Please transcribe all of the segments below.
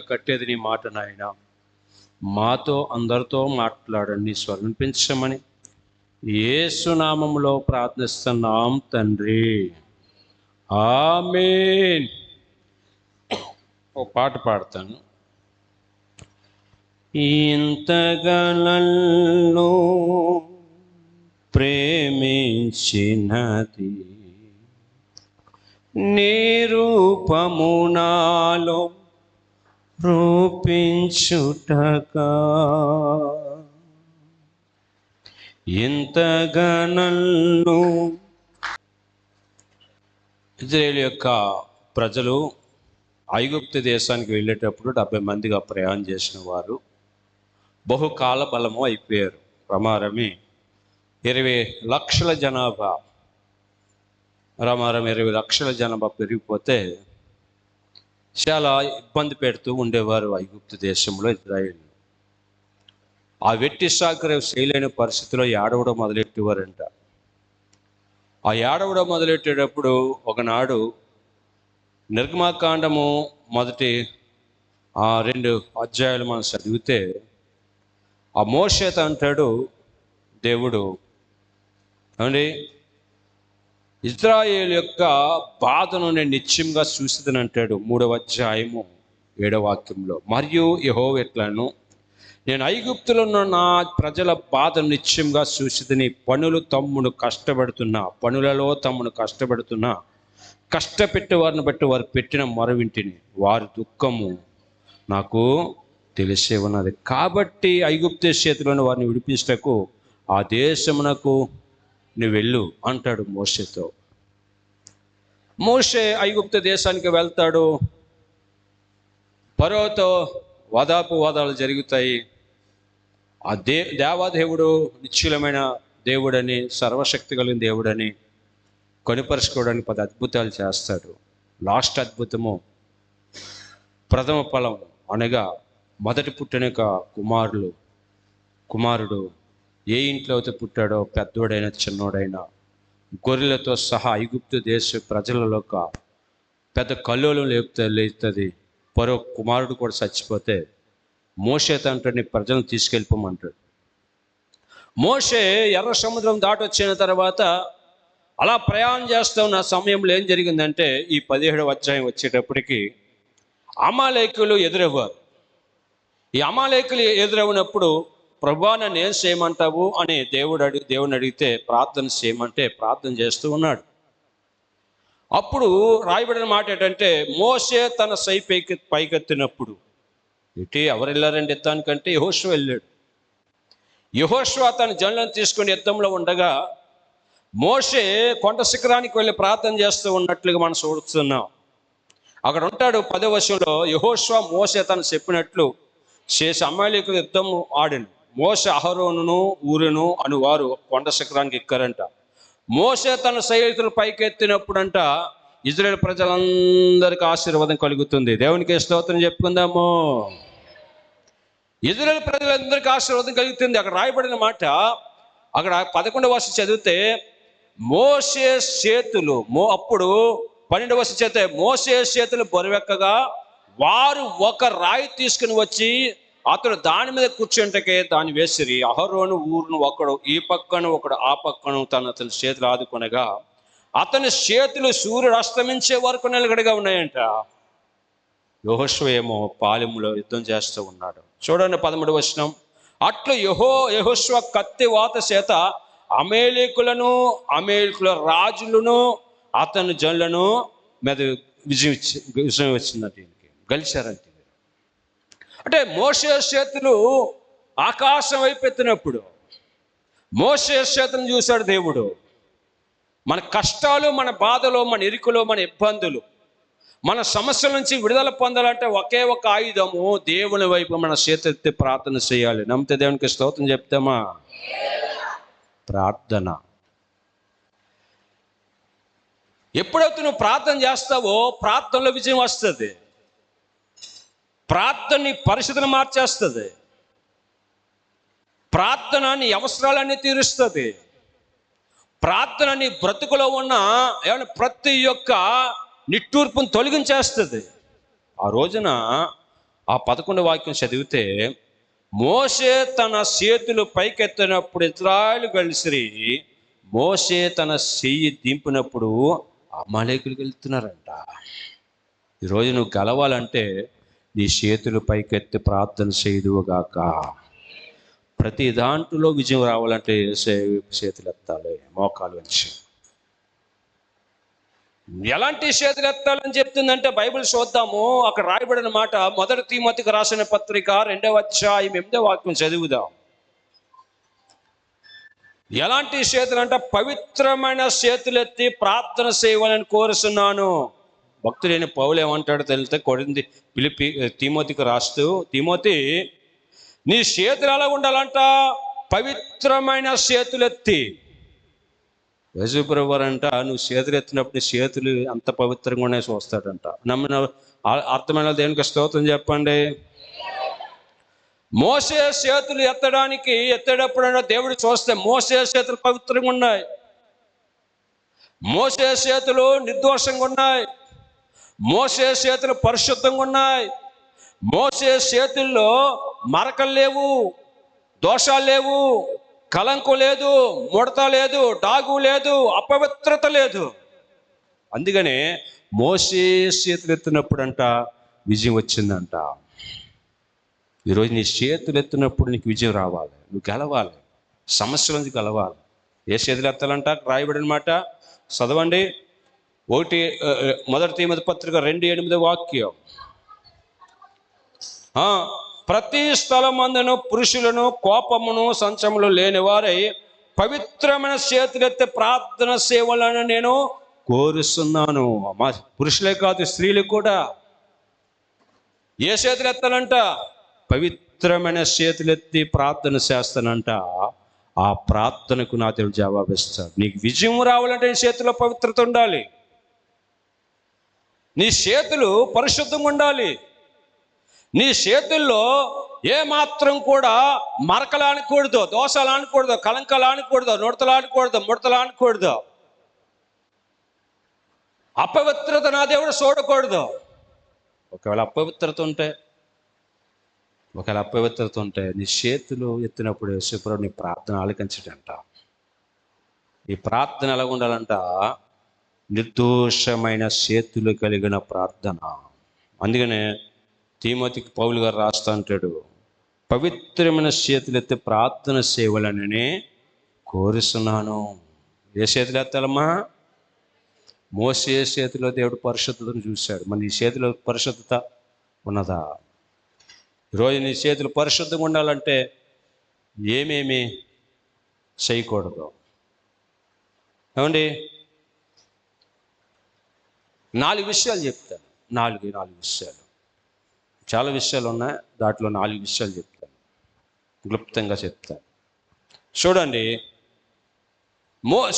కట్టేది నీ మాట నాయన. మాతో అందరితో మాట్లాడండి, స్వరం పెంచమని యేసు నామములో ప్రార్థిస్తున్నాం తండ్రి, ఆమేన్. ఓ పాట పాడతాను. ఇంతగా నన్ను ప్రేమించినది నీ రూపము నాలో రూపించుటకా, ఇంతగా నన్ను. ఇజ్రాయేలు యొక్క ప్రజలు ఐగుప్తు దేశానికి వెళ్ళేటప్పుడు 70 మందిగా ప్రయాణం చేసిన వారు బహుకాల బలము అయిపోయారు. ప్రమారమే 20 లక్షల జనాభా, ప్రమారం 20 లక్షల జనాభా పెరిగిపోతే చాలా ఇబ్బంది పెడుతూ ఉండేవారు ఐగుప్తు దేశంలో ఇజ్రాయేలు. ఆ వెట్టి సాకర చేయలేని పరిస్థితిలో ఏడవడం మొదలెట్టేవారంట. ఆ ఏడవడం మొదలెట్టేటప్పుడు ఒకనాడు నిర్గమాకాండము మొదటి 2 అధ్యాయాలు మనం చదివితే ఆ మోషేతో అంటాడు దేవుడు, అండి ఇజ్రాయేలు యొక్క బాధను నేను నిత్యంగా చూసిదని అంటాడు 3వ అధ్యాయము 7వ వాక్యంలో. మరియు యెహోవా ఎట్లను, నేను ఐగుప్తులో ఉన్న నా ప్రజల బాధను నిత్యంగా చూసిదని, పనులలో తమ్మును కష్టపెడుతున్నా కష్టపెట్టే వారిని బట్టి వారు పెట్టిన మొరవింటిని, వారి దుఃఖము నాకు తెలిసే ఉన్నది. కాబట్టి ఐగుప్తు చేతిలోని వారిని విడిపించటకు ఆ దేశమునకు నువ్వు వెళ్ళు అంటాడు మోషేతో. మోషే ఐగుప్తు దేశానికి వెళ్తాడు. ఫరోతో వాదాలు జరుగుతాయి. ఆ దేవాదేవుడు నిశ్చలమైన దేవుడని, సర్వశక్తి కలిగిన దేవుడని కొనిపరుచుకోవడానికి 10 అద్భుతాలు చేస్తాడు. లాస్ట్ అద్భుతము ప్రథమ ఫలం అనగా మొదటి పుట్టిన కుమారుడు ఏ ఇంట్లో అయితే పుట్టాడో, పెద్దోడైనా చిన్నోడైనా, గొర్రెలతో సహా ఐగుప్తు దేశ ప్రజలలో పెద్ద కల్లోలం లేపుతుంది. పరో కుమారుడు కూడా చచ్చిపోతే మోషేతో అంటాడు, నీ ప్రజలను తీసుకెళ్ళిపోమంటాడు. మోషే ఎర్ర సముద్రం దాటొచ్చిన తర్వాత అలా ప్రయాణం చేస్తూ ఉన్న సమయంలో ఏం జరిగిందంటే, ఈ 17వ అధ్యాయం వచ్చేటప్పటికి అమాలేకులు ఎదురవ్వారు. ఈ అమాలేకులు ఎదురవ్వనప్పుడు, ప్రభువా నన్ను ఏం చేయమంటావు అని దేవుని అడిగితే ప్రార్థన చేయమంటే ప్రార్థన చేస్తూ ఉన్నాడు. అప్పుడు రాయబడిన మాట ఏంటంటే, మోషే తన సై పైకెత్తినప్పుడు, ఎవరు వెళ్ళారండి యుద్ధానికంటే? యెహోషువ వెళ్ళాడు. యెహోషువ తన జనులను తీసుకుని యుద్ధంలో ఉండగా మోషే కొండ శిఖరానికి వెళ్ళి ప్రార్థన చేస్తూ ఉన్నట్లుగా మనం చూస్తున్నాం. అక్కడ ఉంటాడు 10వ వచనంలో, యెహోషువ మోషే తను చెప్పినట్లు చేసి అమాలేకుల యుద్ధం ఆడింది. మోషే, అహరోనును ఊరును అను వారు కొండ శిఖరానికి ఎక్కారంట. మోషే తన సైనికులు పైకెత్తినప్పుడంట ఇజ్రాయేల్ ప్రజలందరికీ ఆశీర్వాదం కలుగుతుంది. దేవునికి స్తోత్రం చెప్పుకుందాము. ఇజ్రాయేల్ ప్రజలందరికీ ఆశీర్వాదం కలుగుతుంది. అక్కడ రాయబడిన మాట, అక్కడ 11వ వచనం చదివితే మోషే చేతులు అప్పుడు 12వ వచనం చదివితే మోషే చేతులు బరువెక్కగా వారు ఒక రాయి తీసుకుని వచ్చి అతడు దాని మీద కూర్చుంటకే దాన్ని వేసిరి. అహరోను ఊరును ఒకడు ఈ పక్కను ఒకడు ఆ పక్కను అతని చేతులు ఆదుకొనగా అతని చేతులు సూర్యుడు అస్తమించే వరకు నిలకడగా ఉన్నాయంట. యెహోషువ ఏమో పాలెంలో యుద్ధం చేస్తూ ఉన్నాడు. చూడండి 13వ వచనం, అట్లు యెహోషువ కత్తి వాత చేత అమేలీకుల రాజులను అతని జనులను మీద విజయం వచ్చిందంటే గెలిచారంటే. అంటే మోషే చేతులు ఆకాశం వైపు ఎత్తినప్పుడు మోషే చేతులను చూశాడు దేవుడు. మన కష్టాలు, మన బాధలు, మన ఇరుకులు, మన ఇబ్బందులు, మన సమస్యల నుంచి విడుదల పొందాలంటే ఒకే ఒక ఆయుధము, దేవుని వైపు మన చేతెత్తి ప్రార్థన చేయాలి. నమ్మితే దేవునికి స్తోత్రం చెప్తామా? ప్రార్థన. ఎప్పుడైతే నువ్వు ప్రార్థన చేస్తావో ప్రార్థనలో విజయం వస్తుంది. ప్రార్థన నీ పరిస్థితిని మార్చేస్తుంది. ప్రార్థన నీ అవసరాలన్నీ తీరుస్తుంది. ప్రార్థన నీ బ్రతుకులో ఉన్న ప్రతి ఒక్క నిట్టూర్పును తొలగించేస్తుంది. ఆ రోజున ఆ 11 వాక్యం చదివితే, మోషే తన చేతులు పైకెత్తినప్పుడు ఇశ్రాయేలు కలిసి, మోషే తన చెయ్యి దింపినప్పుడు అమాలేకులు వెళ్తున్నారంట. ఈరోజు నువ్వు గెలవాలంటే నీ చేతులు పైకెత్తి ప్రార్థన చేయుదువుగాక. ప్రతి దాంట్లో విజయం రావాలంటే చేతులు ఎత్తాలి, మోకాలు వంచి. ఎలాంటి చేతులు ఎత్తాలని చెప్తుందంటే బైబిల్ చూద్దాము. అక్కడ రాయబడిన మాట 1 తిమోతికి రాసిన పత్రిక 2వ అధ్యాయం 8వ వాక్యం చదువుదాం. ఎలాంటి చేతులు అంటే, పవిత్రమైన చేతులెత్తి ప్రార్థన చేయవాలని కోరుతున్నాను. భక్తుడైన పౌలు ఏమంటాడో తెలిస్తే, కొరింథీ తిమోతికి రాస్తూ, తిమోతి నీ చేతులు ఎలా ఉండాలంట? పవిత్రమైన చేతులెత్తి. యేసుప్రభువు అంట, నువ్వు చేతులు ఎత్తినప్పుడు నీ చేతులు అంత పవిత్రంగా ఉన్నాయి చూస్తాడంట. నమ్మిన అర్థమైన దేవునికి స్తోత్రం చెప్పండి. మోసే చేతులు ఎత్తేటప్పుడు దేవుడు చూస్తే మోసే చేతులు పవిత్రంగా ఉన్నాయి, మోసే చేతులు నిర్దోషంగా ఉన్నాయి, మోసే చేతులు పరిశుద్ధంగా ఉన్నాయి, మోసే చేతుల్లో మరకలు లేవు, దోషాలు లేవు, కలంకు లేదు, ముడత లేదు, డాగు లేదు, అపవిత్రత లేదు. అందుకనే మోసే చేతులు ఎత్తినప్పుడు అంట విజయం వచ్చిందంట. ఈరోజు నీ చేతులు ఎత్తినప్పుడు నీకు విజయం రావాలి, నువ్వు గెలవాలి, సమస్యల నుంచి గెలవాలి. ఏ చేతులు ఎత్తాలంట? రాయబడిన మాట చదవండి. 1 తిమోతి పత్రిక 2:8 వాక్యం. ప్రతి స్థలమందును పురుషులను కోపమును సంచములు లేని వారై పవిత్రమైన చేతులెత్తే ప్రార్థన సేవలను నేను కోరుస్తున్నాను. మా పురుషులే కాదు, స్త్రీలు కూడా. ఏ చేతులు ఎత్తాలంట? పవిత్రమైన చేతులెత్తి ప్రార్థన చేస్తానంట. ఆ ప్రార్థనకు నా దేవుడు జవాబిస్తాడు. నీకు విజయం రావాలంటే నీ చేతిలో పవిత్రత ఉండాలి, నీ చేతులు పరిశుద్ధంగా ఉండాలి, నీ చేతుల్లో ఏ మాత్రం కూడా మరకలు ఆనకూడదు, దోషాలు ఆనకూడదు, కలంకాలు ఆనకూడదు, నుడతలు ఆనకూడదు, ముడతలు ఆనకూడదు, అపవిత్రత నా దేవుడు చూడకూడదు. ఒకవేళ అపవిత్రత ఉంటే నీ చేతులు ఎత్తినప్పుడు యేసుప్రభువు నీ ప్రార్థన ఆలకించడంట. ఈ ప్రార్థన ఎలా ఉండాలంట? నిర్దోషమైన చేతులు కలిగిన ప్రార్థన. అందుకనే తిమోతికి పౌలు గారు రాస్తా అంటాడు, పవిత్రమైన చేతులు ఎత్తి ప్రార్థన సేవలననే కోరుస్తున్నాను. ఏ చేతులు ఎత్తాలమ్మా? మోసే చేతిలో దేవుడు పరిశుద్ధతను చూశాడు. మరి నీ చేతిలో పరిశుద్ధత ఉన్నదా? ఈరోజు నీ చేతులు పరిశుద్ధంగా ఉండాలంటే ఏమేమి చేయకూడదు? ఏమండి, 4 విషయాలు చెప్తాను. 4 విషయాలు. చాలా విషయాలు ఉన్నాయి, దాంట్లో 4 విషయాలు చెప్తాను, క్లుప్తంగా చెప్తాను. చూడండి,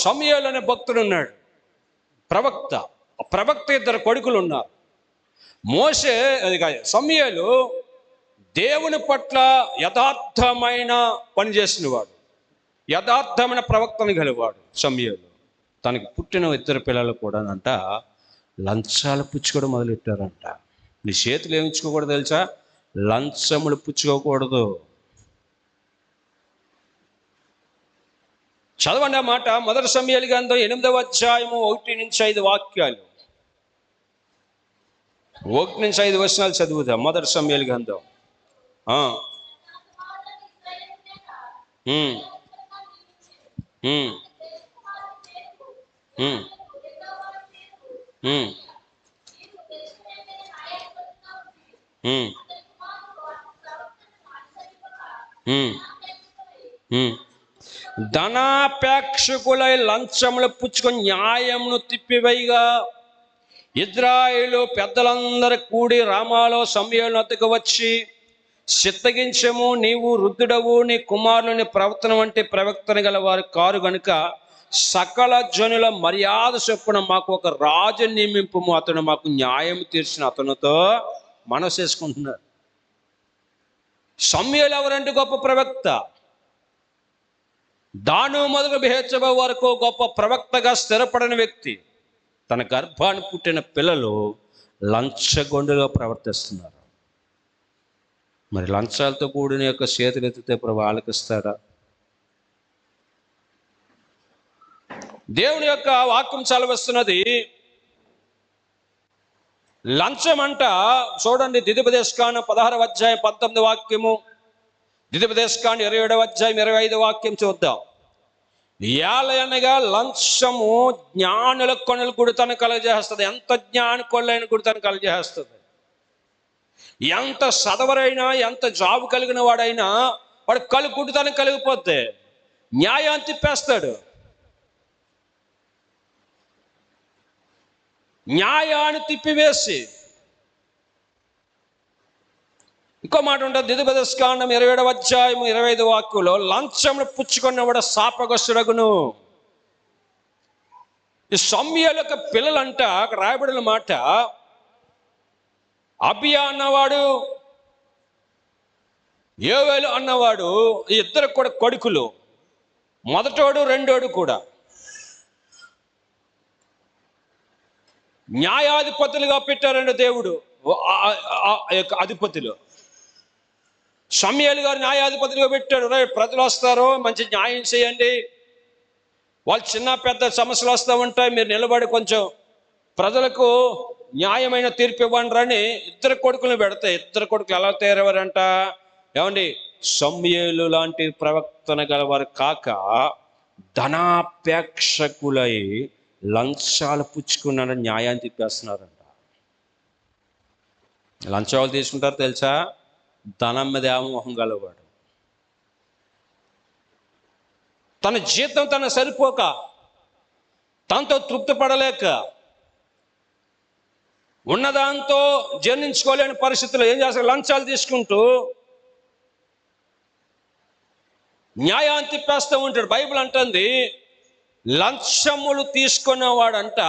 సమూయేలు అనే భక్తుడు ఉన్నాడు, ప్రవక్త. ప్రవక్త 2 కొడుకులు ఉన్నారు. మోషే సమూయేలు దేవుని పట్ల యథార్థమైన పని చేసినవాడు, యథార్థమైన ప్రవక్తను గలవాడు. సమూయేలు తనకి పుట్టిన 2 పిల్లలు కూడా అంట లంచాలు పుచ్చుకోవడం మొదలెట్టారంట. నీ చేతులు ఏమించుకోకూడదు తెలుసా? లంచములు పుచ్చుకోకూడదు. చదవండి ఆ మాట. 1 సమూయేలు గ్రంథం 8వ అధ్యాయము 1-5 వాక్యాలు. 1-5 వచనాలు చదువుదాం. 1 సమూయేలు గ్రంథం. ధనాపేక్షకులై లంచములు పుచ్చుకొని న్యాయమును తిప్పివేయగా ఇశ్రాయేలు పెద్దలందరూ కూడి రామాలో సమూయేలు వద్దకు వచ్చి, చిత్తగించము, నీవు వృద్ధుడవు, నీ కుమారుని ప్రవర్తన వంటి ప్రవక్తన గల వారు కారు గనుక సకల జనుల మర్యాద చొప్పున మాకు ఒక రాజు నియమింపుము, అతను మాకు న్యాయం తీర్చిన అతనితో మనసు చేసుకుంటున్నారు. సమూయేలు ఎవరంటే గొప్ప ప్రవక్త. దాను మొదలు బెహెర్షెబా వరకు గొప్ప ప్రవక్తగా స్థిరపడిన వ్యక్తి. తన గర్భాన్ని పుట్టిన పిల్లలు లంచగొండుగా ప్రవర్తిస్తున్నారు. మరి లంచాలతో కూడిన యొక్క చేతులు ఎత్తితే ప్రభు ఆలకిస్తాడా? దేవుని యొక్క వాక్యం చలవస్తున్నది. లంచం అంట చూడండి, ద్వితీయోపదేశకాండం 16వ అధ్యాయం 19 వాక్యము, ద్వితీయోపదేశకాండం 27వ అధ్యాయం 25 వాక్యం చూద్దాం. ఏలయనగా లంచము జ్ఞానుల కొనలు గుడితను కలగజేస్తుంది. ఎంత జ్ఞాని కొల్లైన గుడితను కలగజేస్తుంది. ఎంత సదవరైనా, ఎంత జాబు కలిగిన వాడైనా వాడు గుడితనం కలిగిపోతే న్యాయాన్ని తిప్పేస్తాడు. న్యాయాన్ని తిప్పివేసి ఇంకో మాట ఉంటుంది. ద్వితీయోపదేశకాండం 27వ అధ్యాయం 25 వాక్యంలో లంచమును పుచ్చుకున్నవాడు శాపగ్రస్తుడగును. ఈ సమూయేలు యొక్క పిల్లలంట అక్కడ రాయబడిన మాట, అబియా అన్నవాడు, యోవేలు అన్నవాడు, ఈ ఇద్దరు కూడా కొడుకులు. మొదటోడు రెండోడు కూడా న్యాయాధిపతులుగా పెట్టారండి దేవుడు. అధిపతులు సమూయేలు గారు న్యాయాధిపతులుగా పెట్టాడు. ప్రజలు వస్తారు, మంచి న్యాయం చేయండి, వాళ్ళు చిన్న పెద్ద సమస్యలు వస్తూ ఉంటాయి, మీరు నిలబడి కొంచెం ప్రజలకు న్యాయమైన తీర్పు ఇవ్వండి అని ఇద్దరు కొడుకులను పెడతాయి. ఇద్దరు కొడుకులు ఎలా తయారవారంట? ఏమండి, సమూయేలు లాంటి ప్రవక్తన గలవారు కాక ధనాపేక్షకులై లంచాలు పుచ్చుకున్నారని న్యాయాన్ని తిప్పేస్తున్నారంట. లంచాలు తీసుకుంటారు తెలుసా? ధనం మీద వ్యామోహం గలవాడు. తన జీతం తన సరిపోక, తనతో తృప్తి పడలేక, ఉన్నదాంతో జీర్ణించుకోలేని పరిస్థితుల్లో ఏం చేస్తారు? లంచాలు తీసుకుంటూ న్యాయాన్ని తిప్పేస్తూ ఉంటాడు. బైబిల్ అంటుంది, లంచములు తీసుకున్నవాడంట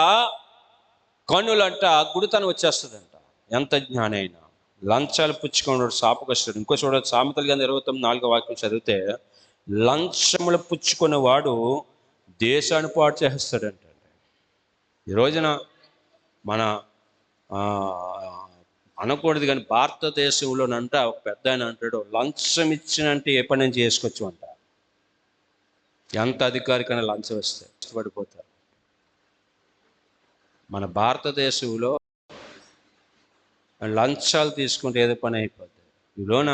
కన్నులంట గుడితనం వచ్చేస్తుందంట. ఎంత జ్ఞాని అయినా లంచాలు పుచ్చుకున్నాడు శాపగ్రస్తుడు. ఇంకో చూడదు, సామెతలు గ్రంథం 29:4 వాక్యం చదివితే, లంచములు పుచ్చుకున్నవాడు దేశాన్ని పాడు చేస్తాడంట. ఈ రోజున మన అనకూడదు కానీ భారతదేశంలోనంట ఒక పెద్ద ఆయన అంటాడు, లంచం ఇచ్చినంటే ఏ పని నుంచి చేసుకోవచ్చు అంట. ఎంత అధికారికైనా లంచం ఇస్తే ఇష్టపడిపోతారు. మన భారతదేశంలో లంచాలు తీసుకుంటే ఏదో పని అయిపోతుంది. ఈలోన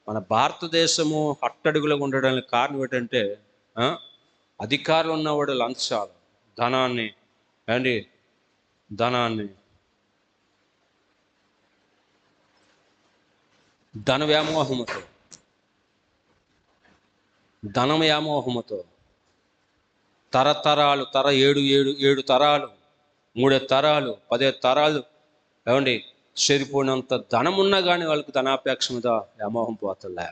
మన భారతదేశము అట్టడుగులో ఉండడానికి కారణం ఏంటంటే, అధికారులు ఉన్నవాడు లంచాలు, ధనాన్ని ధన వ్యామోహముతో తరతరాలు, 7 తరాలు, 3 తరాలు, 10 తరాలు సరిపోయినంత ధనం ఉన్నా కానీ వాళ్ళకి ధనాపేక్ష మీద వ్యామోహం పోతుందా?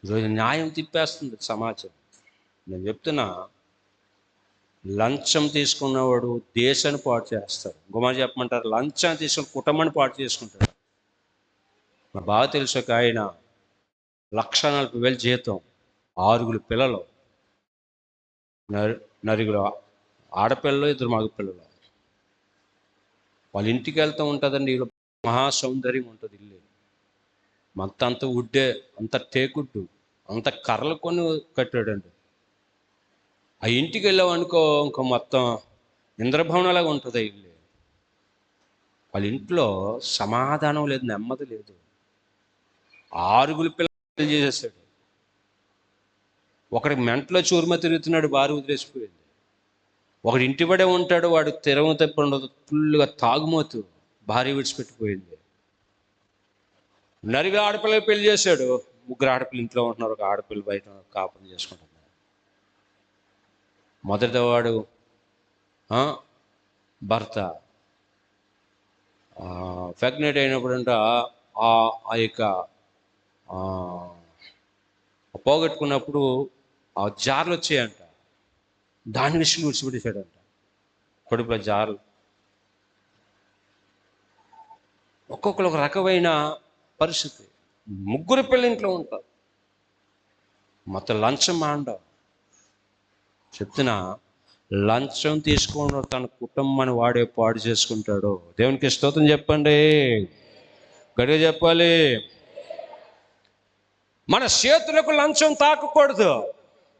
ఈరోజు న్యాయం తిప్పేస్తుంది సమాజం. నేను చెప్తున్నా, లంచం తీసుకున్నవాడు దేశాన్ని పాడు చేస్తాడు. ఇంకోమాట చెప్పమంటారు, లంచం తీసుకుని కుటుంబాన్ని పాడు చేసుకుంటాడు. నాకు బాగా తెలుసు, ఒక ఆయన 1,40,000 జీతం, 6 పిల్లలు, 9 ఆడపిల్లలు, 2 మగపిల్లలు. వాళ్ళ ఇంటికి వెళ్తూ ఉంటుందండి, మహా సౌందర్యం ఉంటుంది ఇల్లు. అంత ఉడ్డే, అంత టేకుడ్డు, అంత కర్రలు కొని కట్టాడండి. ఆ ఇంటికి వెళ్ళామనుకో ఇంకో మొత్తం ఇంద్రభవనంలాగా ఉంటుంది ఆ ఇల్లు. వాళ్ళ ఇంట్లో సమాధానం లేదు, నెమ్మది లేదు. 6 పిల్లలు చేసేసాడు. ఒకడికి మెంటలో చూరుమ తిరుగుతున్నాడు, భార్య వదిలేసిపోయింది. ఒకడు ఇంటి పడే ఉంటాడు, వాడు తెరవ తప్ప ఫుల్గా తాగుమోతు, భార్య విడిచిపెట్టిపోయింది. 9 ఆడపిల్లలు పెళ్లి చేశాడు, 3 ఆడపిల్లలు ఇంట్లో ఉంటున్నారు, ఒక ఆడపిల్ల బయట కాపురం చేసుకుంటున్నారు. మొదటివాడు భర్త ప్రెగ్నెంట్ అయినప్పుడంట ఆ యొక్క పోగొట్టుకున్నప్పుడు ఆ జార్లు వచ్చాయంట, దాని విషయం విడిచిపెట్టేశాడంట. కడుపులో జార్లు. ఒక్కొక్కరు ఒక రకమైన పరిస్థితి. 3 పిల్లలు ఇంట్లో ఉంటారు, మొత్తం లంచం మాండవు. చెప్తున్నా, లంచం తీసుకుని తన కుటుంబాన్ని వాడే పాడు చేసుకుంటాడు. దేవునికి స్తోత్రం చెప్పండి. గట్టిగా చెప్పాలి. మన చేతులకు లంచం తాకకూడదు.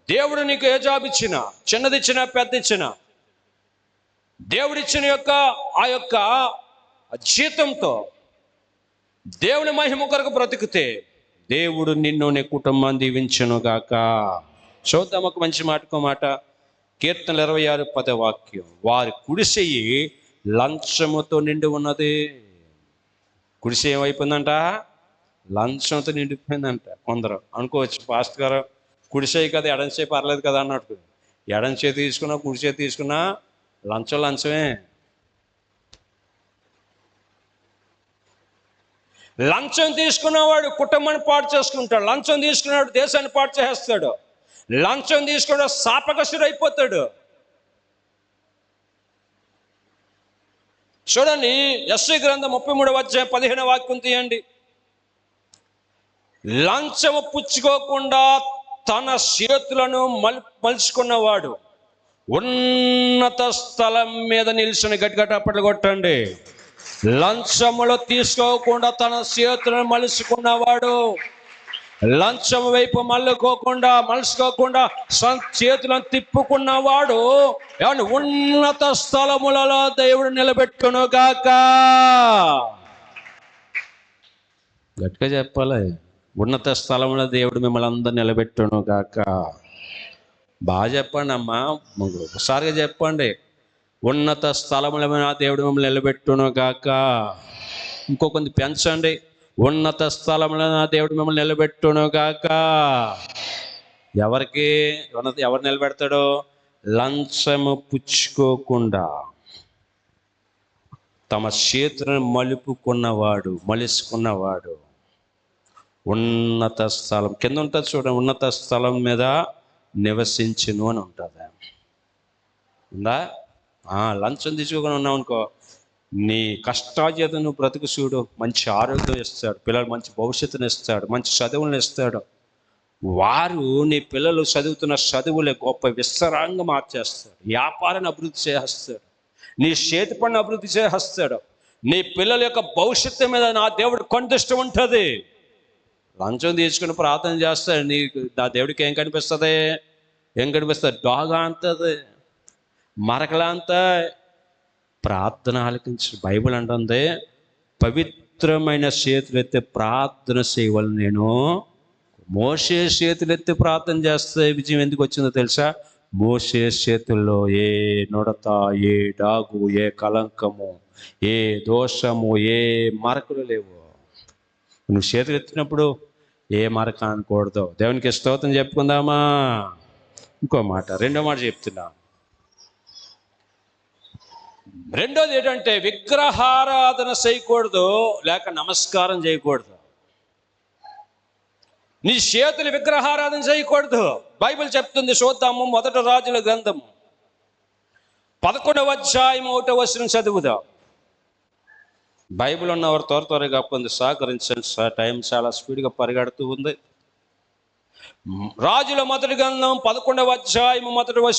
దేవుడు నీకు ఏ జాబ్ ఇచ్చినా, చిన్నది ఇచ్చినా పెద్ద ఇచ్చినా, దేవుడిచ్చిన ఆ యొక్క జీతంతో దేవుని మహిమ కొరకు బ్రతికితే దేవుడు నిన్ను నీ కుటుంబాన్ని దీవించును గాక. చూద్దాం ఒక మంచి మాటకో మాట. కీర్తనలు 26:10 వారి కుడిసెయ్యి లంచముతో నిండి ఉన్నది. కుడిసె ఏమైపోయిందంట? లంచంతో నిండిపోయిందంట. కొందరు అనుకోవచ్చు, పాస్టర్ గారు కుడిసెయ్యి కదా, ఎడంచే పర్లేదు కదా అన్నట్టు. ఎడంచే తీసుకున్నా కుడిసే తీసుకున్నా లంచమే. లంచం తీసుకున్నవాడు కుటుంబాన్ని పాడు చేసుకుంటాడు. లంచం తీసుకున్నవాడు దేశాన్ని పాడు చేస్తాడు. లంచం తీసుకున్న శాపగ్రస్తుడు అయిపోతాడు. చూడండి, యెషయా గ్రంథం 33:15 తీయండి. లంచము పుచ్చుకోకుండా తన చేతులను మలుచుకున్నవాడు ఉన్నత స్థలం మీద నిల్చుని. గట్టిగా టప్పట్లు కొట్టండి. లంచములు తీసుకోకుండా తన చేతులను మలుచుకున్నవాడు, లంచం వైపు మలుచుకోకుండా చేతులను తిప్పుకున్నవాడు ఉన్నత స్థలములలో దేవుడు నిలబెట్టును గాక. గట్టిగా చెప్పాలి. ఉన్నత స్థలంలో దేవుడు మిమ్మల్ని అందరు నిలబెట్టును గాక. బాగా చెప్పండి అమ్మా, ఒకసారిగా చెప్పండి. ఉన్నత స్థలముల మీద దేవుడు మిమ్మల్ని నిలబెట్టును గాక. ఇంకొంత పెంచండి. ఉన్నత స్థలముల దేవుడు మిమ్మల్ని నిలబెట్టును గాక. ఎవరు నిలబెడతాడో? లంచము పుచ్చుకోకుండా తమ చేతులను మలుచుకున్నవాడు ఉన్నత స్థలం కింద ఉంటుంది. చూడండి, ఉన్నత స్థలం మీద నివసించును అని ఉంటుంది. ఉందా? లంచం తీసుకోకుండా ఉన్నావు అనుకో, నీ కష్టాజీత నువ్వు బ్రతుకు చూడు. మంచి ఆరోగ్యం ఇస్తాడు, పిల్లలు మంచి భవిష్యత్తుని ఇస్తాడు, మంచి చదువులను ఇస్తాడు. నీ పిల్లలు చదువుతున్న చదువులే గొప్ప విస్తరంగా మార్చేస్తాడు. వ్యాపారాన్ని అభివృద్ధి చేస్తాడు, నీ చేతి పని అభివృద్ధి చేస్తాడు. నీ పిల్లల యొక్క భవిష్యత్తు మీద నా దేవుడు కొంత ఉంటుంది. లంచం తీసుకుని ప్రార్థన చేస్తాడు, నా దేవుడికి ఏం కనిపిస్తుంది? డోగా అంతది, మరకలా అంత. ప్రార్థన ఆలకించి బైబిల్ అంటుంది, పవిత్రమైన చేతులెత్తి ప్రార్థన చేయవలను నేను. మోషే చేతులెత్తి ప్రార్థన చేస్తే విజయం ఎందుకు వచ్చిందో తెలుసా? మోషే చేతుల్లో ఏ నుడత, ఏ డాగు, ఏ కలంకము, ఏ దోషము, ఏ మరకలు లేవు. నువ్వు చేతులు ఎత్తినప్పుడు ఏ మరక అనకూడదు. దేవునికి స్తోత్రం చెప్పుకుందామా? ఇంకో మాట, రెండో మాట చెప్తున్నా. రెండోది ఏంటంటే, విగ్రహారాధన చేయకూడదు, లేక నమస్కారం చేయకూడదు. నీ చేతులు విగ్రహారాధన చేయకూడదు. బైబిల్ చెప్తుంది, చూద్దాము. 1 రాజుల గ్రంథము 11:1 చదువుదాం. బైబిల్ ఉన్నవారు త్వరగా కొంచెం సహకరించండి. టైం చాలా స్పీడ్గా పరిగెడుతూ ఉంది. రాజుల 1 గ్రంథం 11:1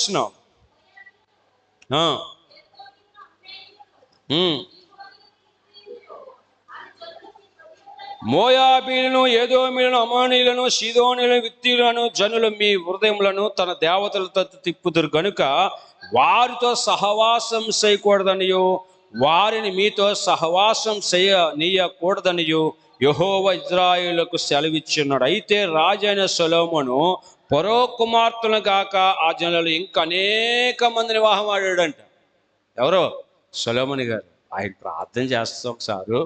మోయాబీలను, ఏదోమీయులను, అమానీయులను, సీదోనీయులను, విత్తీయులను జనులు మీ హృదయములను తన దేవతలతో తిప్పుదురు గనుక వారితో సహవాసం చేయకూడదనియో, వారిని మీతో సహవాసం చేయనీయకూడదనియో యెహోవా ఇశ్రాయేలుకు సెలవిచ్చున్నాడు. అయితే రాజైన సొలొమోను ఫరో కుమార్తెలను గాక ఆ జనులు ఇంకా అనేక మందిని వివాహం ఆడాడంట. ఎవరో? సొలొమోను గారు. ఆయన ప్రార్థన చేస్తాం ఒకసారి.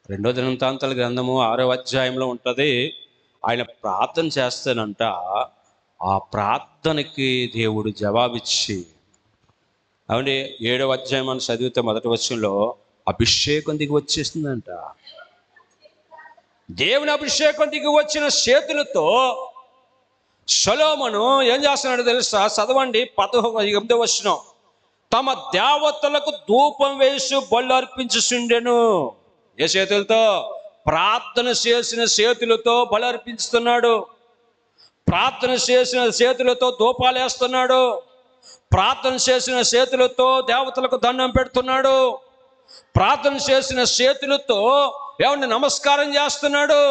2 దినవృత్తాంతాల గ్రంథము 6వ అధ్యాయంలో ఉంటుంది. ఆయన ప్రార్థన చేస్తానంట. ఆ ప్రార్థనకి దేవుడు జవాబిచ్చి, అవునండి, 7వ అధ్యాయం అని చదివితే 1వ వచనంలో అభిషేకం దిగి వచ్చేసిందంట. దేవుని అభిషేకం దిగి వచ్చిన చేతులతో సొలొమోను ఏం చేస్తున్నాడు తెలుసా? చదవండి, 18వ వచనం. తమ దేవతలకు ధూపం వేసి బళ్ళు అర్పించుచుండెను. ఏ చేతులతో? ప్రార్థన చేసిన చేతులతో బలి అర్పిస్తున్నాడు. ప్రార్థన చేసిన చేతులతో ధూపాలు వేస్తున్నాడు. ప్రార్థన చేసిన చేతులతో దేవతలకు దండం పెడుతున్నాడు. ప్రార్థన చేసిన చేతులతో ఏమండి నమస్కారం చేస్తున్నాడు.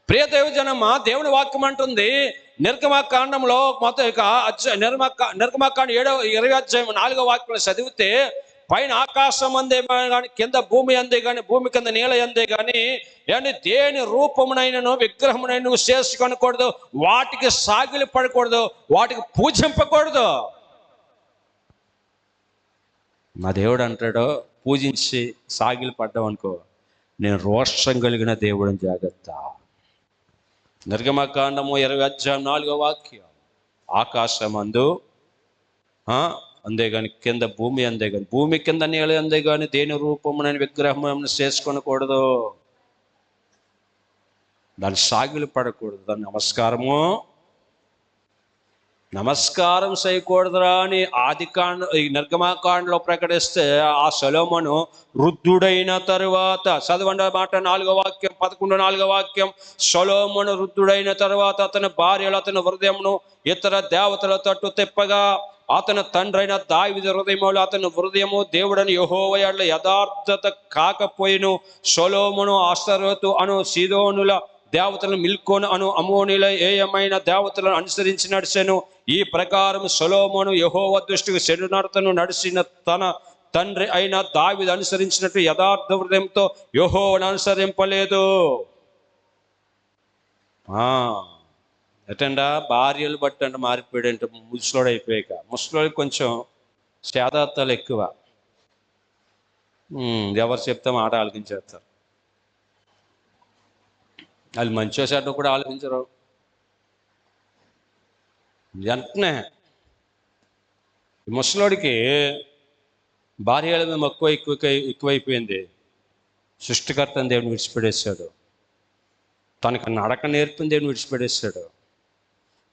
ప్రియ దైవజనమా, దేవుని వాక్యం అంటుంది నిర్గమకాండంలో మొత్తం నిర్గమకాండం 20వ అధ్యాయం 4వ వాక్యం చదివితే, పైన ఆకాశం అందే కానీ కింద భూమి అందే కానీ భూమి కింద నీళ్ళ అందే కానీ ఏమంటే దేని రూపమునైనను విగ్రహమునైనా నువ్వు చేసుకొనకూడదు, వాటికి సాగిలి పడకూడదు, వాటికి పూజింపకూడదు. మా దేవుడు అంటాడు, పూజించి సాగిలి పడ్డావు అనుకో, నేను రోషం కలిగిన దేవుడిని, జాగ్రత్త. నిర్గమకాండము 20వ అధ్యాయం 4వ వాక్యం, ఆకాశమందు అందే కానీ కింద భూమి అందే కానీ భూమి కింద నీళ్ళు అందే కానీ దేని రూపమునైన విగ్రహం చేసుకొనకూడదు, దాన్ని సాగిలి పడకూడదు, దాన్ని నమస్కారం చేయకూడదురా అని ఈ నిర్గమకాండలో ప్రకటిస్తే, ఆ సొలొమోను వృద్ధుడైన తరువాత, చదవండి మాట 4వ వాక్యం 11 వాక్యం, సొలొమోను వృద్ధుడైన తరువాత అతని భార్యలు అతని హృదయమును ఇతర దేవతల తట్టు తిప్పగా, అతని తండ్రి అయిన దావీదు హృదయములో అతని హృదయము దేవుడని యెహోవా యెడల యథార్థత కాకపోయిను. సొలొమోను అస్తరోతు అను సీదోనుల దేవతలను, మిల్కోను అను అమోనీల ఏయమైన దేవతలను అనుసరించి నడిచెను. ఈ ప్రకారం సొలొమోను యెహోవా దృష్టికి చెడు నడతను నడిచిన తన తండ్రి అయిన దావీదు అనుసరించినట్టు యథార్థ హృదయంతో యెహోవాను అనుసరింపలేదు. ఎటండా భార్యలు బట్టి అంటే మారిపోయాడంటే ముసలోడు అయిపోయాక. ముసలోడికి కొంచెం శాదార్థాలు ఎక్కువ, ఎవరు చెప్తే మాట ఆలకించేస్తారు. వాళ్ళు మంచిగా చెడ్డ కూడా ఆలోచించరు. వెంటనే ముసలోడికి భార్యల మీద ఎక్కువైపోయింది. సృష్టికర్తని దేవుని విడిచిపెట్టేశాడు, తనకు నడక నేర్పిన దేవుని విడిచిపెట్టేశాడు,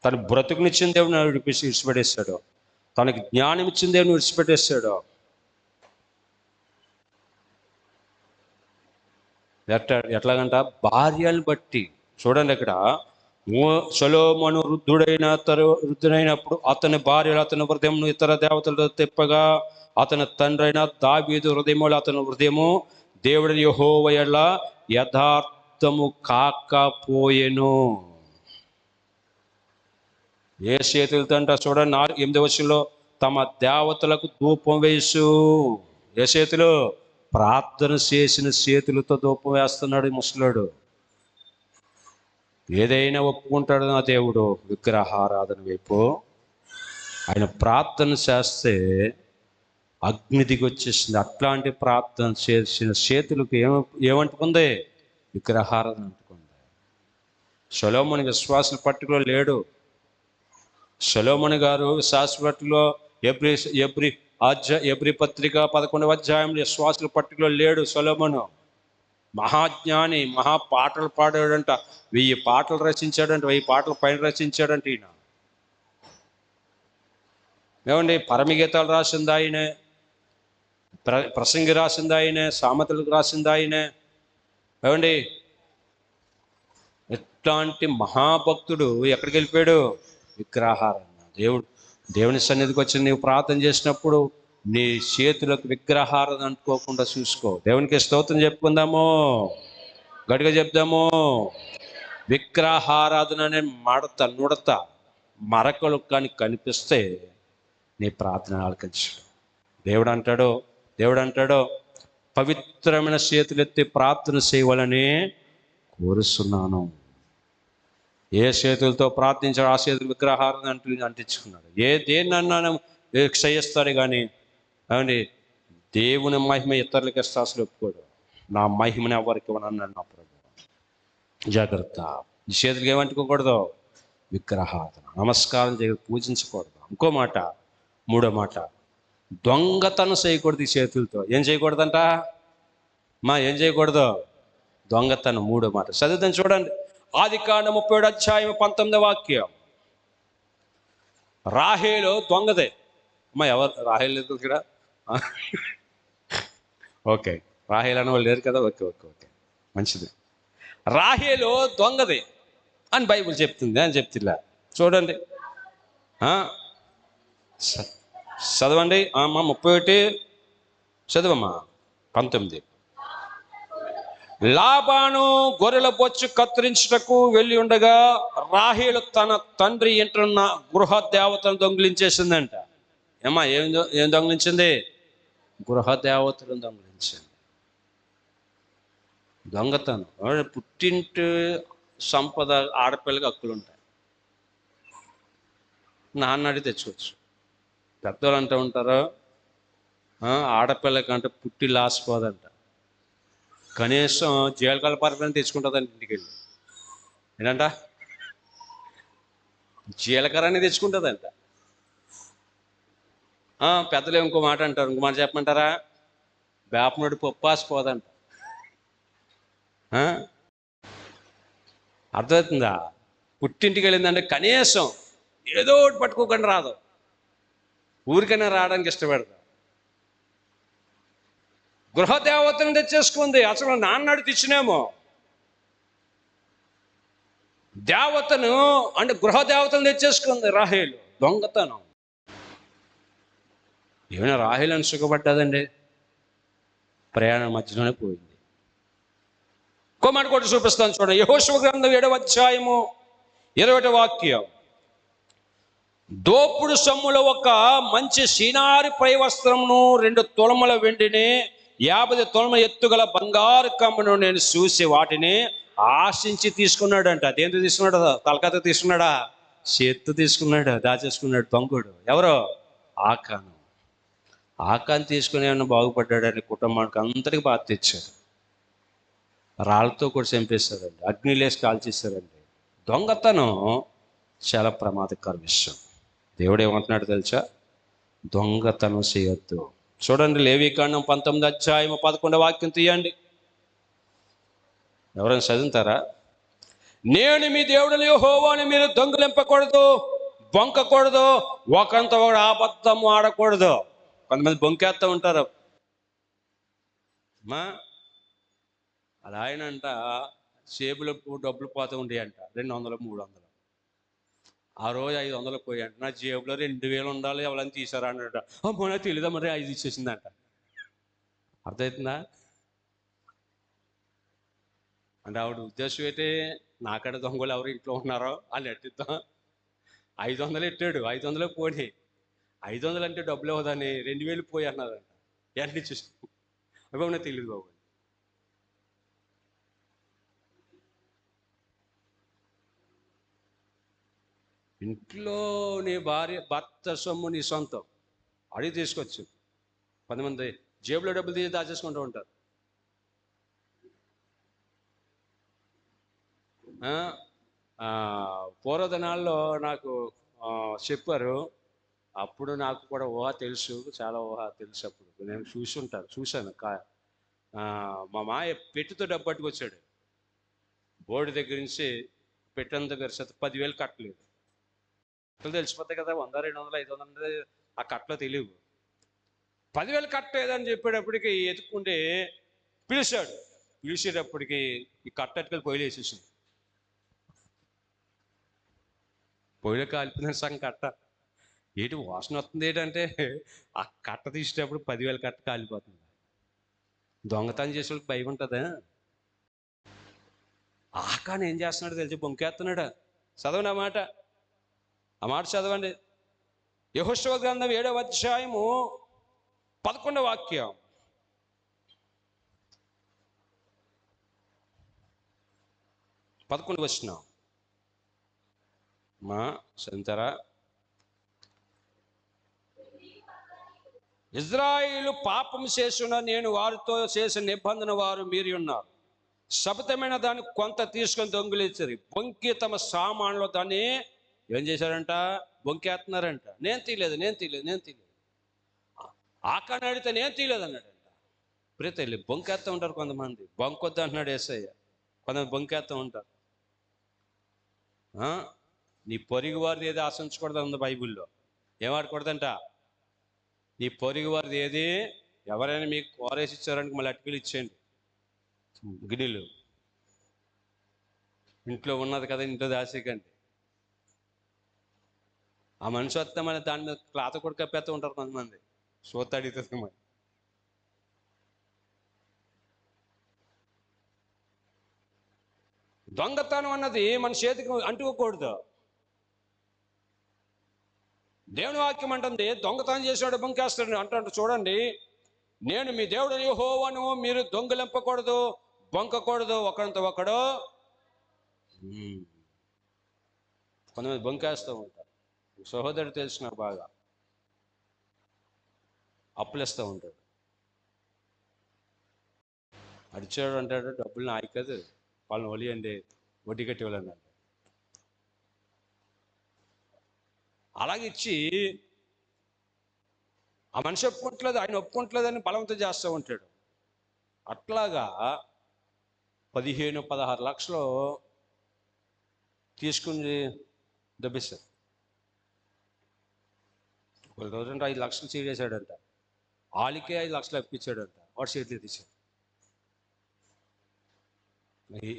తన బ్రతుకునిచ్చిన దేవుని విడిచిపెట్టేశాడు, తనకి జ్ఞానం ఇచ్చిన దేవుని విడిచిపెట్టేశాడు. ఎట్లాగంట భార్యను బట్టి. చూడండి, ఇక్కడ సొలొమోను వృద్ధుడైనప్పుడు అతని భార్యలు అతని హృదయమును ఇతర దేవతలతో తిప్పగా, అతని తండ్రి అయిన దావీదు హృదయములో అతని హృదయము దేవుడి యెహోవా యెడల యథార్థము కాకపోయెను. ఏ చేతులతో అంట చూడండి, 8వ వచనంలో, తమ దేవతలకు ధూపం వేసు. ఏ చేతులు? ప్రార్థన చేసిన చేతులతో ధూపం వేస్తున్నాడు ముసలాడు. ఏదైనా ఒప్పుకుంటాడు నా దేవుడు విగ్రహారాధన వైపు. ఆయన ప్రార్థన చేస్తే అగ్ని దిగి వచ్చేసింది. అట్లాంటి ప్రార్థన చేసిన చేతులకు ఏమంటుకుంది? విగ్రహారాధన అంటుకుంది. సొలొమోను విశ్వాసుల పట్టుకులో లేడు. సొలొమోను గారు విశ్వాసుల ఎబ్రీ పత్రిక 11వ అధ్యాయంలో విశ్వాసుల పట్టుకులో లేడు. సొలొమోను మహాజ్ఞాని, పాటలు పాడాడంట, 1000 పాటలు రచించాడంట, 1000 పాటలు పైన రచించాడంట. ఈయన ఏమండి, పరమగీతాలు రాసింది ఆయనే, ప్రసంగి రాసింది ఆయనే, సామెతలకు రాసింది ఆయనే. ఏమండి, ఇట్లాంటి మహాభక్తుడు ఎక్కడికి వెళ్ళిపోయాడు? విగ్రహారాధన. దేవుని సన్నిధికి వచ్చి నీవు ప్రార్థన చేసినప్పుడు నీ చేతులకు విగ్రహారాధన అంటుకోకుండా చూసుకో. దేవునికి స్తోత్రం చెప్పుకుందాము, గట్టిగా చెప్దాము. విగ్రహారాధన అనే నుడత మరకలు కానీ కనిపిస్తే నీ ప్రార్థన ఆలకించు. దేవుడు అంటాడు పవిత్రమైన చేతులెత్తి ప్రార్థన చేయవాలని కోరుస్తున్నాను. ఏ చేతులతో ప్రార్థించాడు ఆ చేతులు విగ్రహారాధన అంటించుకున్నాడు. దేన్నన్నా క్షయిస్తాడు కానీ అవునండి, దేవుని మహిమ ఇతరులకి ఇస్తే అసలు ఒప్పుకోడు. నా మహిమని ఎవరికి ఇవ్వనన్నాడు నా ప్రభు. జాగ్రత్త, ఈ చేతులకి ఏమంటుకోకూడదు? విగ్రహారాధన. నమస్కారం చేయకూడదు, పూజించకూడదు. ఇంకో మాట, 3వ మాట, దొంగతనం చేయకూడదు. ఈ చేతులతో ఏం చేయకూడదంట? ఏం చేయకూడదు? దొంగతనం. 3వ మాట చదువుతాను చూడండి. ఆదికాండం 37వ అధ్యాయం 19వ వాక్యం. రాహేలు దొంగదే. ఎవరు రాహేలు లేదు ఇక్కడ? ఓకే, రాహేలు అనే వాళ్ళు లేరు కదా. ఓకే, మంచిది. రాహేలు దొంగదే అని బైబిల్ చెప్తుంది అని చెప్తిలా. చూడండి, చదవండి అమ్మా. 31 చదవమ్మా. 19. లాబాను గొర్రెల బొచ్చు కత్తిరించుటకు వెళ్ళి ఉండగా రాహేలు తన తండ్రి ఇంటున్న గృహ దేవతను దొంగిలించేసిందంట. ఏమా ఏం దొంగిలించింది? గృహ దేవతలను దొంగిలించింది. దొంగతనం. పుట్టింటి సంపద ఆడపిల్లకి హక్కులు ఉంటాయి. నాన్న అడిగి తెచ్చుకోవచ్చు. పెద్దోళ్ళు అంటూ ఉంటారు, ఆడపిల్లకంటే పుట్టి లాసిపోదంట. కనీసం జీలకల పరపని తెచ్చుకుంటుందండి ఇంటికి వెళ్ళి. ఏంటంట? జీలకర్రని తెచ్చుకుంటుందంట. పెద్దలు ఇంకో మాట అంటారు, ఇంకో మాట చెప్పమంటారా? వేపనుడి పప్పు ఆసిపోదంట. అర్థమవుతుందా? పుట్టింటికి వెళ్ళిందంటే కనీసం ఏదో ఒకటి పట్టుకోకుండా రాదు, ఊరికైనా రావడానికి ఇష్టపడదు. గృహదేవతను తెచ్చేసుకుంది. అసలు నాన్నడు తెచ్చినేమో దేవతను, అంటే గృహదేవతను తెచ్చేసుకుంది రాహేలు. దొంగతనం. ఏమైనా రాహేలు అని సుఖపడ్డదండి? ప్రయాణం మధ్యలోనే పోయింది. కొమ్మటి కొట్టి చూపిస్తాను చూడండి. యెహోషువ గ్రంథం 7వ అధ్యాయము 20వ వాక్యం. దోపుడు సొమ్ములో ఒక మంచి సీనారి పై వస్త్రమును 2 తులముల వెండిని 50 తులముల ఎత్తుగల బంగారు కమ్మను నేను చూసి వాటిని ఆశించి తీసుకున్నాడంట. దేంతో తీసుకున్నాడు? తలకత్త తీసుకున్నాడా? చేత్తు తీసుకున్నాడు, దాచేసుకున్నాడు దొంగడు. ఎవరో? ఆకాను. ఆకాను తీసుకుని ఏమన్నా బాగుపడ్డాడని కుటుంబానికి అందరికి బాధ తెచ్చాడు. రాళ్ళతో కూడా చంపేశారండి, అగ్నిలేసి కాల్చేశారండి. దొంగతనం చాలా ప్రమాదకర విషయం. దేవుడు ఏమంటున్నాడు తెలుసా? దొంగతనం చేయొద్దు. చూడండి, లేవీకాండం 19వ అధ్యాయం 11వ వాక్యం తీయండి. ఎవరైనా చదువుతారా? నేను మీ దేవుడిని యెహోవాని, మీరు దొంగిలింపకూడదు, బొంకకూడదు, ఒకరితో ఒకడు అబద్ధం ఆడకూడదు. కొంతమంది బొంకేస్తూ ఉంటారు. మా అలా ఆయనంట సేబులో డబ్బులు పోతూ ఉండేవి అంట, 200 300. ఆ రోజు 500 పోయాయంట. నా జేబులో 2000 ఉండాలి, ఎవరైనా తీసారా అన్నట. అమ్మో నాకు తెలియదా, మరి 5 ఇచ్చేసిందంట. అర్థమవుతుందా? అంటే ఆవిడ ఉద్దేశం ఏంటి? నాకడ దొంగలు ఎవరు ఇంట్లో ఉన్నారో వాళ్ళు ఎట్టిద్దాం. 500 ఎట్టాడు, 500 పోనీ. 500 అంటే డబ్బులు ఇవ్వదని 2000 పోయి అన్నారంట. ఎన్ని ఇచ్చేసి బాబు నాకు తెలియదు బాబు. ఇంట్లో నీ భర్త సొమ్ము నీ సొంతం, అడిగి తీసుకొచ్చు. కొంతమంది జేబులో డబ్బులు తీసి దాచేసుకుంటూ ఉంటారు. పూర్వదినాల్లో నాకు చెప్పారు. అప్పుడు నాకు కూడా ఊహ తెలుసు, చాలా ఊహ తెలుసు. అప్పుడు నేను చూశాను. మా మాయ పెట్టితో డబ్బు పట్టుకొచ్చాడు. బోర్డు దగ్గర నుంచి పెట్టిన దగ్గర 10,000 కట్టలేదు. కట్టలు తెలిసిపోతాయి కదా, 100 200 500 ఆ కట్టలో తెలియవు. 10,000 కట్టలేదని చెప్పేటప్పటికి ఎత్తుకుంటే పిలిచాడు. పిలిచేటప్పటికి ఈ కట్టెట్టుకెళ్ళి పొయ్యిలు వేసేసింది. పొయ్యిలో కాలిపోయిన సగం కట్ట. ఏంటి వాసన వస్తుంది ఏంటంటే ఆ కట్ట తీసేటప్పుడు 10,000 కట్ట కాలిపోతుంది. దొంగతనం చేసే వాళ్ళకి భయం ఉంటుందా? ఆకాను ఏం చేస్తున్నాడు తెలిసి బొంకేస్తున్నాడు. చదవండి ఆ మాట చదవండి. యెహోషువ గ్రంథం 7వ అధ్యాయము 11వ వాక్యం. 11 వచనం. మా చదువుతారా? ఇజ్రాయిలు పాపం చేసిన నేను వారితో చేసిన నిబంధన వారు మీరి ఉన్నారు. శపథమైన దాన్ని కొంత తీసుకొని దొంగిలించారు. బొంకి తమ సామాన్లో దాన్ని ఏం చేశారంట? బొంకేస్తున్నారంట. నేను తీయలేదు. ఆకాన్ని అడిగితే నేను తీయలేదు అన్నాడంట. ప్రీతి బొంకేస్తూ ఉంటారు కొంతమంది. బొంకొద్దు అంటున్నాడు యేసయ్య. కొంతమంది బొంకేస్తూ ఉంటారు. నీ పొరుగు వారిది ఏది ఆశించకూడదు ఉంది బైబిల్లో. ఏమాడకూడదంట? నీ పొరుగు వారిది ఏది, ఎవరైనా మీకు కోరేసి ఇచ్చారని మళ్ళీ అటుకులు ఇచ్చేయండి, గిన్నెలు. ఇంట్లో ఉన్నది కదా, ఇంట్లో దాసేకండి. ఆ మనిషి వస్తే మళ్ళీ దాని మీద క్లాత కూడా కప్పేస్తూ ఉంటారు కొంతమంది. సోత అడుగుతుంది మరి. దొంగతనం అన్నది మన చేతికి అంటుకోకూడదు. దేవుని వాక్యం అంటుంది దొంగతనం చేసినాడు బొంకేస్తాడు అంటాడు. చూడండి, నేను మీ దేవుడు యెహోవాను, మీరు దొంగిలింపకూడదు, బొంకకూడదు, ఒకరితో ఒకడు. కొంతమంది బొంకేస్తూ ఉంటారు. సహోదరుడు తెలుసు నాకు బాగా, అప్పులేస్తూ ఉంటాడు. అడిచాడు అంటాడు, డబ్బులు నాయి కాదు, వాళ్ళని వలియండి, వడ్డీ కట్టి వాళ్ళని అంటాడు. అలాగే ఇచ్చి ఆ మనిషి ఒప్పుకోవట్లేదు, ఆయన ఒప్పుకోవట్లేదని బలవంతం చేస్తూ ఉంటాడు. అట్లాగా 15-16 లక్షలు తీసుకుని దెబ్బేశారు. ఒక రోజంటే 5 లక్షలు చీడేశాడంట. వాళ్ళకే 5 లక్షలు అప్పించాడంట, వాడు చేతులు తీశాడు.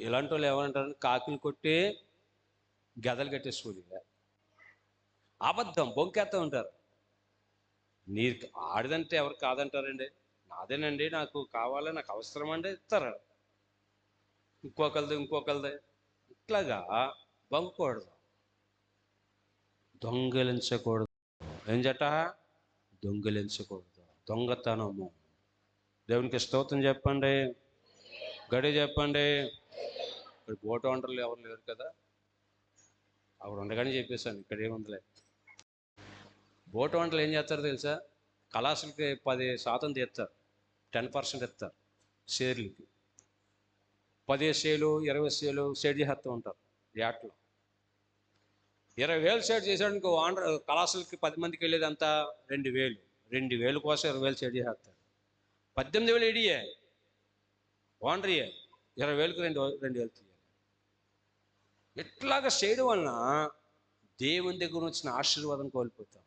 ఇలాంటి వాళ్ళు ఏమంటారు, కాకులు కొట్టి గదలు కట్టేసి కూలిగా అబద్ధం బొంకేస్తూ ఉంటారు. నీకు ఆడిదంటే ఎవరు కాదంటారండి, నాదేనండి, నాకు కావాలి, నాకు అవసరం అంటే ఇస్తారు. ఇంకొకరిది ఇట్లాగా బొంకూడదు, దొంగిలించకూడదు. ఏం జట దొంగిలించకూడదు, దొంగతనము. దేవునికి స్తోత్రం చెప్పండి, గడి చెప్పండి. ఇక్కడ బోటు వంటలు ఎవరు లేరు కదా, అప్పుడు ఉండగానే చెప్పేశాను, ఇక్కడ ఏముందిలే. బోటు వంటలు ఏం చేస్తారో తెలుసా, కళాశాలకి 10% తీస్తారు, 10% ఇస్తారు షేర్లకి. 10 షేర్లు 20 షేర్లు షేర్ చేస్తూ ఉంటారు యాట్లో. 20,000 షేర్ చేసాడు ఓనర్, కళాశాలకి 10 మందికి వెళ్ళేది అంతా 2,000 కోసం 20,000 షేర్ చేస్తారు. 18,000 ఏడియే ఓనరియే, 20,000కి 2,000 తీయాలి. ఇట్లాగా చేయడం వలన దేవుని దగ్గర వచ్చిన ఆశీర్వాదం కోల్పోతాం.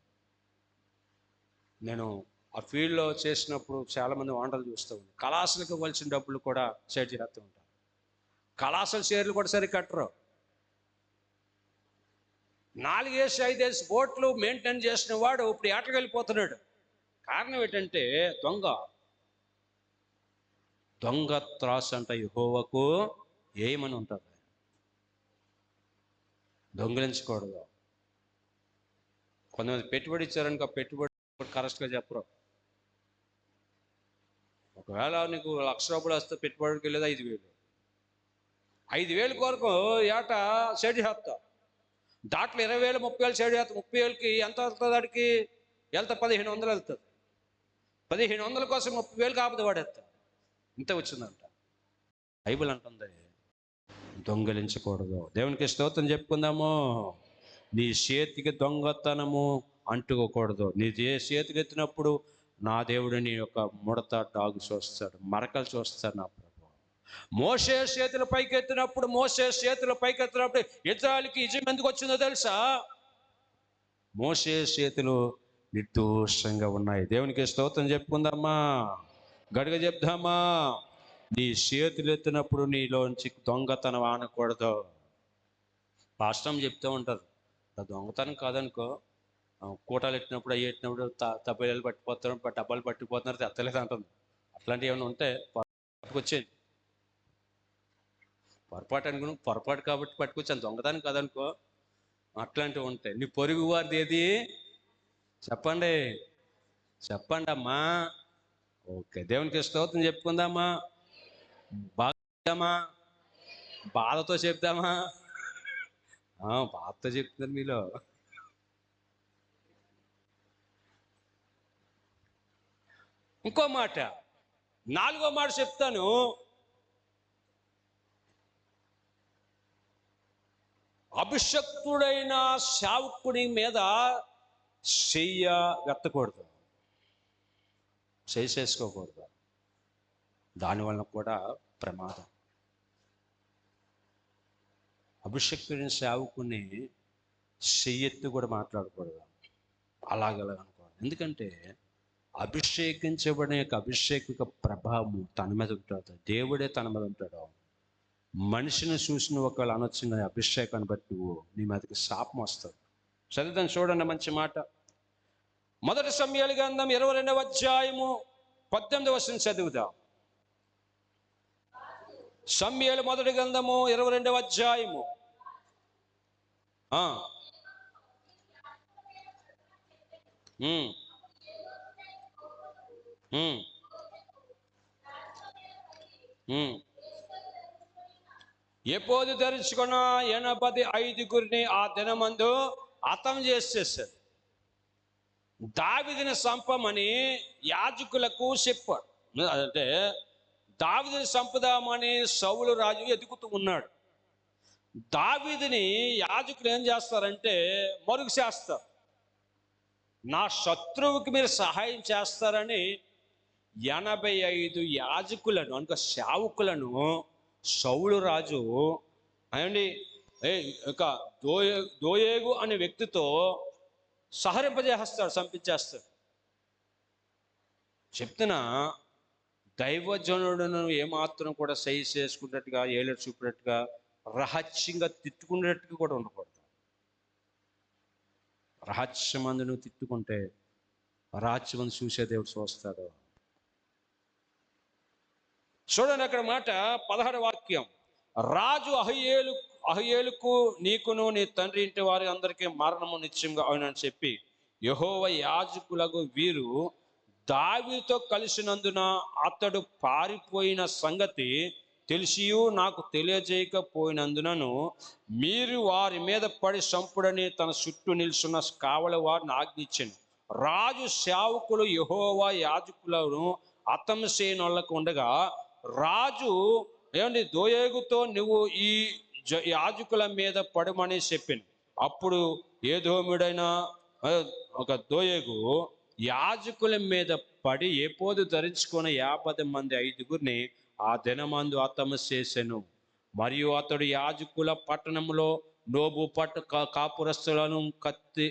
నేను ఆ ఫీల్డ్లో చేసినప్పుడు చాలామంది ఓనర్లు చూస్తూ ఉంటాను, కళాశాలకు ఇవ్వాల్సిన డబ్బులు కూడా షేర్ చేస్తూ ఉంటారు. కళాశాల షేర్లు కూడా సరి కట్టరు. 4-5 బోట్లు మెయింటైన్ చేసిన వాడు ఇప్పుడు ఏటకి వెళ్ళిపోతున్నాడు. కారణం ఏంటంటే దొంగ త్రాసు అంట యెహోవాకు ఏమని ఉంటుంది. దొంగిలించకూడదు. కొంతమంది పెట్టుబడి ఇచ్చారనుకో, పెట్టుబడి కరెక్ట్గా చెప్పరు. ఒకవేళ నీకు 1,00,000 రూపాయలు వస్తే పెట్టుబడికి వెళ్ళేది 5,000 కొరకు ఏటా షేర్ చేస్తా, దాంట్లో 20,000 30,000 షేర్ చేస్తా. 30,000కి ఎంత వెళ్తుంది, వాడికి వెళ్తా 1,500 వెళ్తుంది. 1,500 కోసం 30,000 కాకపోతే వాడేస్తా, ఇంత వచ్చిందంట. బైబిల్ అంటుంది దొంగిలించకూడదు. దేవునికి స్తోత్రం చెప్పుకుందాము. నీ చేతికి దొంగతనము అంటుకోకూడదు. నీ చేతికి ఎత్తినప్పుడు నా దేవుడు నీ యొక్క ముడత డాగు చూస్తాడు, మరకలు చూస్తాడు నా ప్రభు. మోషే చేతుల పైకెత్తినప్పుడు ఇజ్రాయెలుకి విజయం ఎందుకు వచ్చిందో తెలుసా? మోషే చేతులు నిర్దోషంగా ఉన్నాయి. దేవునికి స్తోత్రం చెప్పుకుందామా, గడిగ చెప్దామా. నీ చేతులు ఎత్తినప్పుడు నీలోంచి దొంగతనం ఆనకూడదు. పాస్టమ్ చెప్తూ ఉంటారు, దొంగతనం కాదనుకో, కూటాలు ఎట్టినప్పుడు అవి ఎట్టినప్పుడు తప్పేళ్ళు పట్టిపోతున్నారు, డబ్బాలు పట్టిపోతున్నారు, తెత్తలేదు అంటుంది. అట్లాంటివి ఏమైనా ఉంటే పట్టుకొచ్చేది. పొరపాటు కాబట్టి పట్టుకొచ్చాను, దొంగతనం కాదనుకో. అట్లాంటివి ఉంటాయి. నీ పొరుగు వారిది ఏది చెప్పండి అమ్మా. ఓకే, దేవునికి స్తోత్రం చెప్పుకుందామా. బాగా బాధతో చెప్దామా? బాధతో చెప్తున్నారు మీలో. ఇంకో మాట, 4వ మాట చెప్తాను. అభిషక్తుడైన సేవకుడి మీద చెయ్య వెత్తకూడదు, చేసుకోకూడదు. దానివల్ల కూడా ప్రమాదం. అభిషక్తుడైన సేవకుని చెయ్యెత్తి కూడా మాట్లాడకూడదు, అలాగనుకోవడం. ఎందుకంటే అభిషేకించబడిన యొక్క అభిషేక ప్రభావం తన మీద ఉంటుంది. దేవుడే తన మీద ఉంటాడు. మనిషిని చూసిన ఒకవేళ అనొచ్చిన అభిషేకాన్ని బట్టి నీ మీదకి శాపం వస్తుంది. చదువుతాను చూడండి, మంచి మాట. 1 సమూయేలు గ్రంథం 22వ అధ్యాయము 18వ వచనం చదువుదాం. సమూయేలు మొదటి గ్రంథము 22వ అధ్యాయము. ఉమ్, ఉమ్, ఉమ్. ఎపోదు ధరించుకున్న 85 ఆ దినమందు హతం చేసేసారు. దావీదుని సంపమని యాజకులకు చెప్పాడు. అంటే దావీదుని సంపుదామని సౌలు రాజు ఎదుగుతూ ఉన్నాడు. దావీదుని యాజకులు ఏం చేస్తారంటే మరుగు చేస్తారు. నా శత్రువుకి మీరు సహాయం చేస్తారని 85 యాజకులను అంటే సేవకులను సౌలు రాజు అండి ఇక దోయేగు అనే వ్యక్తితో సహరింపజేస్తాడు, చంపించేస్తాడు. చెప్తున్నా, దైవజనుడును ఏమాత్రం కూడా సహి చేసుకున్నట్టుగా, ఏలు చూపినట్టుగా, రహస్యంగా తిట్టుకునేట్టుగా కూడా ఉండకూడదు. రహస్యమందు నువ్వు తిట్టుకుంటే రహస్యమందు చూసే దేవుడు చూస్తాడు. చూడండి అక్కడ మాట 16వ వాక్యం. రాజు అహయేలుకు నీకును నీ తండ్రి ఇంటి వారి అందరికీ మరణము నిశ్చయంగా అవునని చెప్పి యెహోవా యాజకులకు వీరు దావీదుతో కలిసినందున అతడు పారిపోయిన సంగతి తెలిసియు నాకు తెలియజేయకపోయినందునను మీరు వారి మీద పడి చంపుడని తన చుట్టూ నిల్చున్న కావలి వారిని ఆజ్ఞించాను. రాజు సేవకులు యెహోవా యాజకులను హతం చేయనోళ్ళకు ఉండగా రాజు ఏమండి దోయేగుతో నువ్వు ఈ యాజకుల మీద పడమని చెప్పింది. అప్పుడు ఏదోముడైన ఒక దోయేగు యాజకుల మీద పడి ఎపోదు ధరించుకున్న 50 మంది 5గురిని ఆ దినమందు హతము చేసెను. మరియు అతడు యాజకుల పట్టణంలో నోబు కాపురస్తులను కత్తి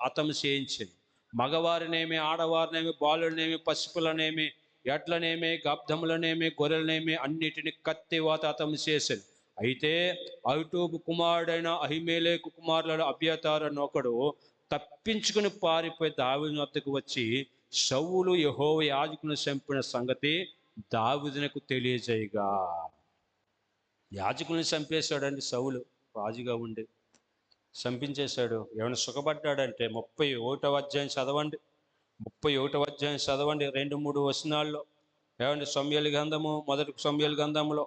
హతము చేయించింది. మగవారినేమి, ఆడవారినేమి, బాలులనేమి, పసిపిల్లనేమి, ఎడ్లనేమి, గబ్ధములనేమి, గొర్రెలనేమి అన్నిటిని కత్తివాత హతం చేశాను. అయితే అహీటూబు కుమారుడైన అహిమేలెకు కుమారుడు అబ్యాతారు అని ఒకడు తప్పించుకుని పారిపోయి దావీదు వద్దకు వచ్చి సౌలు యెహోవా యాజకుని చంపిన సంగతి దావీదునకు తెలియజేయగా. యాజకుని చంపేశాడండి సౌలు, రాజుగా ఉండి చంపించేశాడు. ఏమైనా సుఖపడ్డాడంటే 31వ అధ్యాయం చదవండి. 31వ అధ్యాయం చదవండి, 2-3 వచనాల్లో. ఏమండి సమూయేలు గ్రంథము, మొదటి సమూయేలు గ్రంథంలో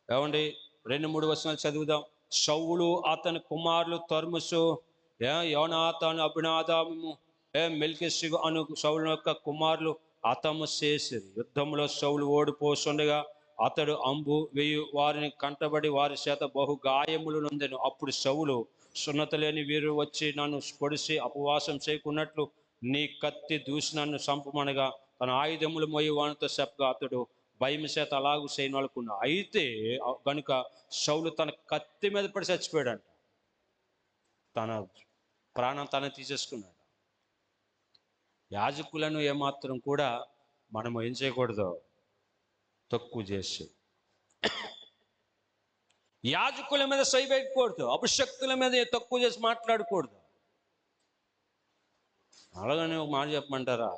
ఏమండి 2-3 వచనాలు చదువుదాం. సౌలు అతని కుమారులు తర్ముసు, యోనాతాను, అభినాదాము, మెల్కిషు అను సౌలు యొక్క కుమారులు హతము చేసిరి. యుద్ధంలో సౌలు ఓడిపోతుండగా అతడు అంబు వేయు వారిని కంటబడి వారి చేత బహు గాయములు నొందెను. అప్పుడు సౌలు సున్నత లేని వీరు వచ్చి నన్ను పొడిసి అపవాసం చేయకున్నట్లు నీ కత్తి దూసి నన్ను చంపమనగా తన ఆయుధములు మోయి వానితో చెప్పగా అతడు భయం చేత అలాగూ చేయననుకున్నా. అయితే కనుక సౌలు తన కత్తి మీద పడి చచ్చిపోయాడంట. తన ప్రాణం తనే తీసేసుకున్నాడు. యాజకులను ఏమాత్రం కూడా మనం ఏం చేయకూడదు, తక్కువ చేసి యాజకుల మీద సై వేయకూడదు, అభిషక్తుల మీద తక్కువ చేసి మాట్లాడకూడదు. అలాగని ఒక మాట చెప్పమంటారా,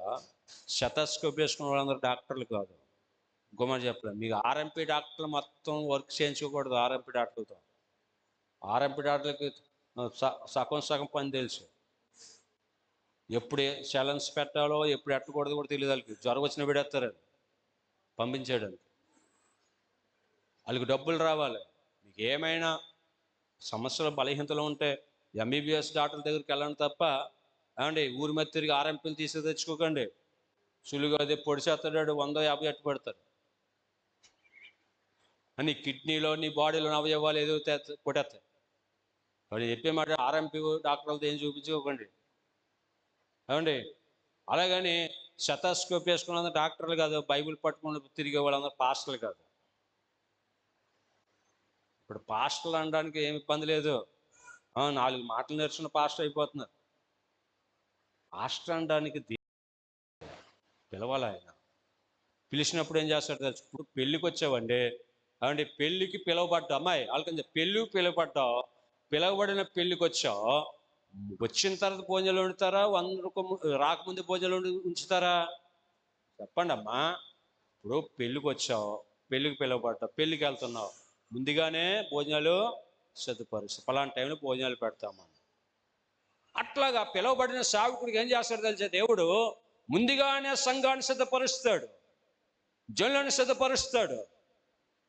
శతస్కోప్ వేసుకున్న వాళ్ళందరూ డాక్టర్లు కాదు. ఇంకో మాట చెప్పలేదు, మీకు ఆర్ఎంపీ డాక్టర్లు మొత్తం వర్క్ చేయించకూడదు. ఆర్ఎంపీ డాక్టర్లతో, ఆర్ఎంపీ డాక్టర్లకి సగం పని తెలుసు. ఎప్పుడు ఛాలెంజ్ పెట్టాలో ఎప్పుడు ఎట్టకూడదు కూడా తెలియదు వాళ్ళకి. జ్వరం వచ్చిన పెడేస్తారు పంపించేయడానికి. వాళ్ళకి డబ్బులు రావాలి. మీకు ఏమైనా సమస్యలు బలహీనతలు ఉంటే ఎంబీబీఎస్ డాక్టర్ దగ్గరికి వెళ్ళండి తప్ప ఏమండి ఊరి మీద తిరిగి ఆర్ఎంపీలు తీసి తెచ్చుకోకండి. సులువుగా అదే పొడిచేస్తాడు, 150 అట్టు పెడతారు. నీ కిడ్నీలో నీ బాడీలో అవయవాలు ఏదో కొట్టేస్తాయి. వాడు చెప్పే మాట ఆర్ఎంపీ డాక్టర్లతో ఏం చూపించుకోకండి. ఏమండి అలాగని శతస్కోప్ వేసుకున్న డాక్టర్లు కాదు, బైబిల్ పట్టుకుని తిరిగే వాళ్ళందరూ పాస్టర్లు కాదు. ఇప్పుడు పాస్టర్లు అనడానికి ఏమి ఇబ్బంది లేదు. 4 మాటలు నేర్చుకున్న పాస్టర్ అయిపోతున్నారు. పాస్టర్ అనడానికి పిలవాలి. ఆయన పిలిచినప్పుడు ఏం చేస్తాడు తెలుసు? ఇప్పుడు పెళ్ళికి వచ్చావండి, అవండి పెళ్ళికి పిలవబడ్డా అమ్మాయి వాళ్ళకి పెళ్ళికి పిలవబడ్డావు, పిలవబడిన పెళ్ళికి వచ్చావు. వచ్చిన తర్వాత భోజనాలు వండుతారా, రాకముందు భోజనాలు ఉంచుతారా? చెప్పండి అమ్మా. ఇప్పుడు పెళ్ళికి వచ్చావు, పెళ్ళికి పిలువబడ్డావు, పెళ్ళికి వెళ్తున్నావు, ముందుగానే భోజనాలు సిద్ధపరుస్తాం, పలానా టైంలో భోజనాలు పెడతామని. అట్లాగా పిలువబడిన సేవకుడికి ఏం చేస్తాడు తెలిసే, దేవుడు ముందుగానే సంఘాన్ని సిద్ధపరుస్తాడు, జనులను సిద్ధపరుస్తాడు.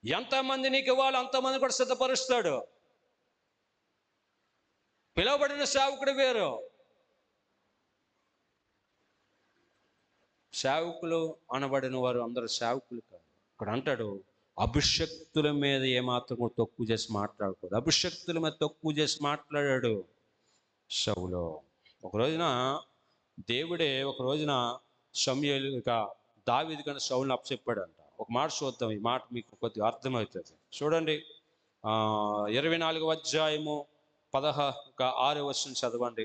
ఎంతమంది నీకు ఇవ్వాలి అంతమంది కూడా సిద్ధపరుస్తాడు. పిలువబడిన సేవకుడు వేరు. సేవకులు అనబడిన వారు అందరూ సేవకులు కాదు. ఇక్కడ అంటాడు, అభిషక్తుల మీద ఏమాత్రం తక్కువ చేసి మాట్లాడకూడదు. అభిషక్తుల మీద తక్కువ చేసి మాట్లాడాడు సౌలు. ఒక రోజున దేవుడే ఒక రోజున సమూయేలుగా దావీదు కన్నా సౌలుని అప్పచెప్పాడంట. ఒక మాట చూద్దాం, ఈ మాట మీకు కొద్దిగా అర్థమవుతుంది. చూడండి, 24వ అధ్యాయము 6వ వచనం చదవండి.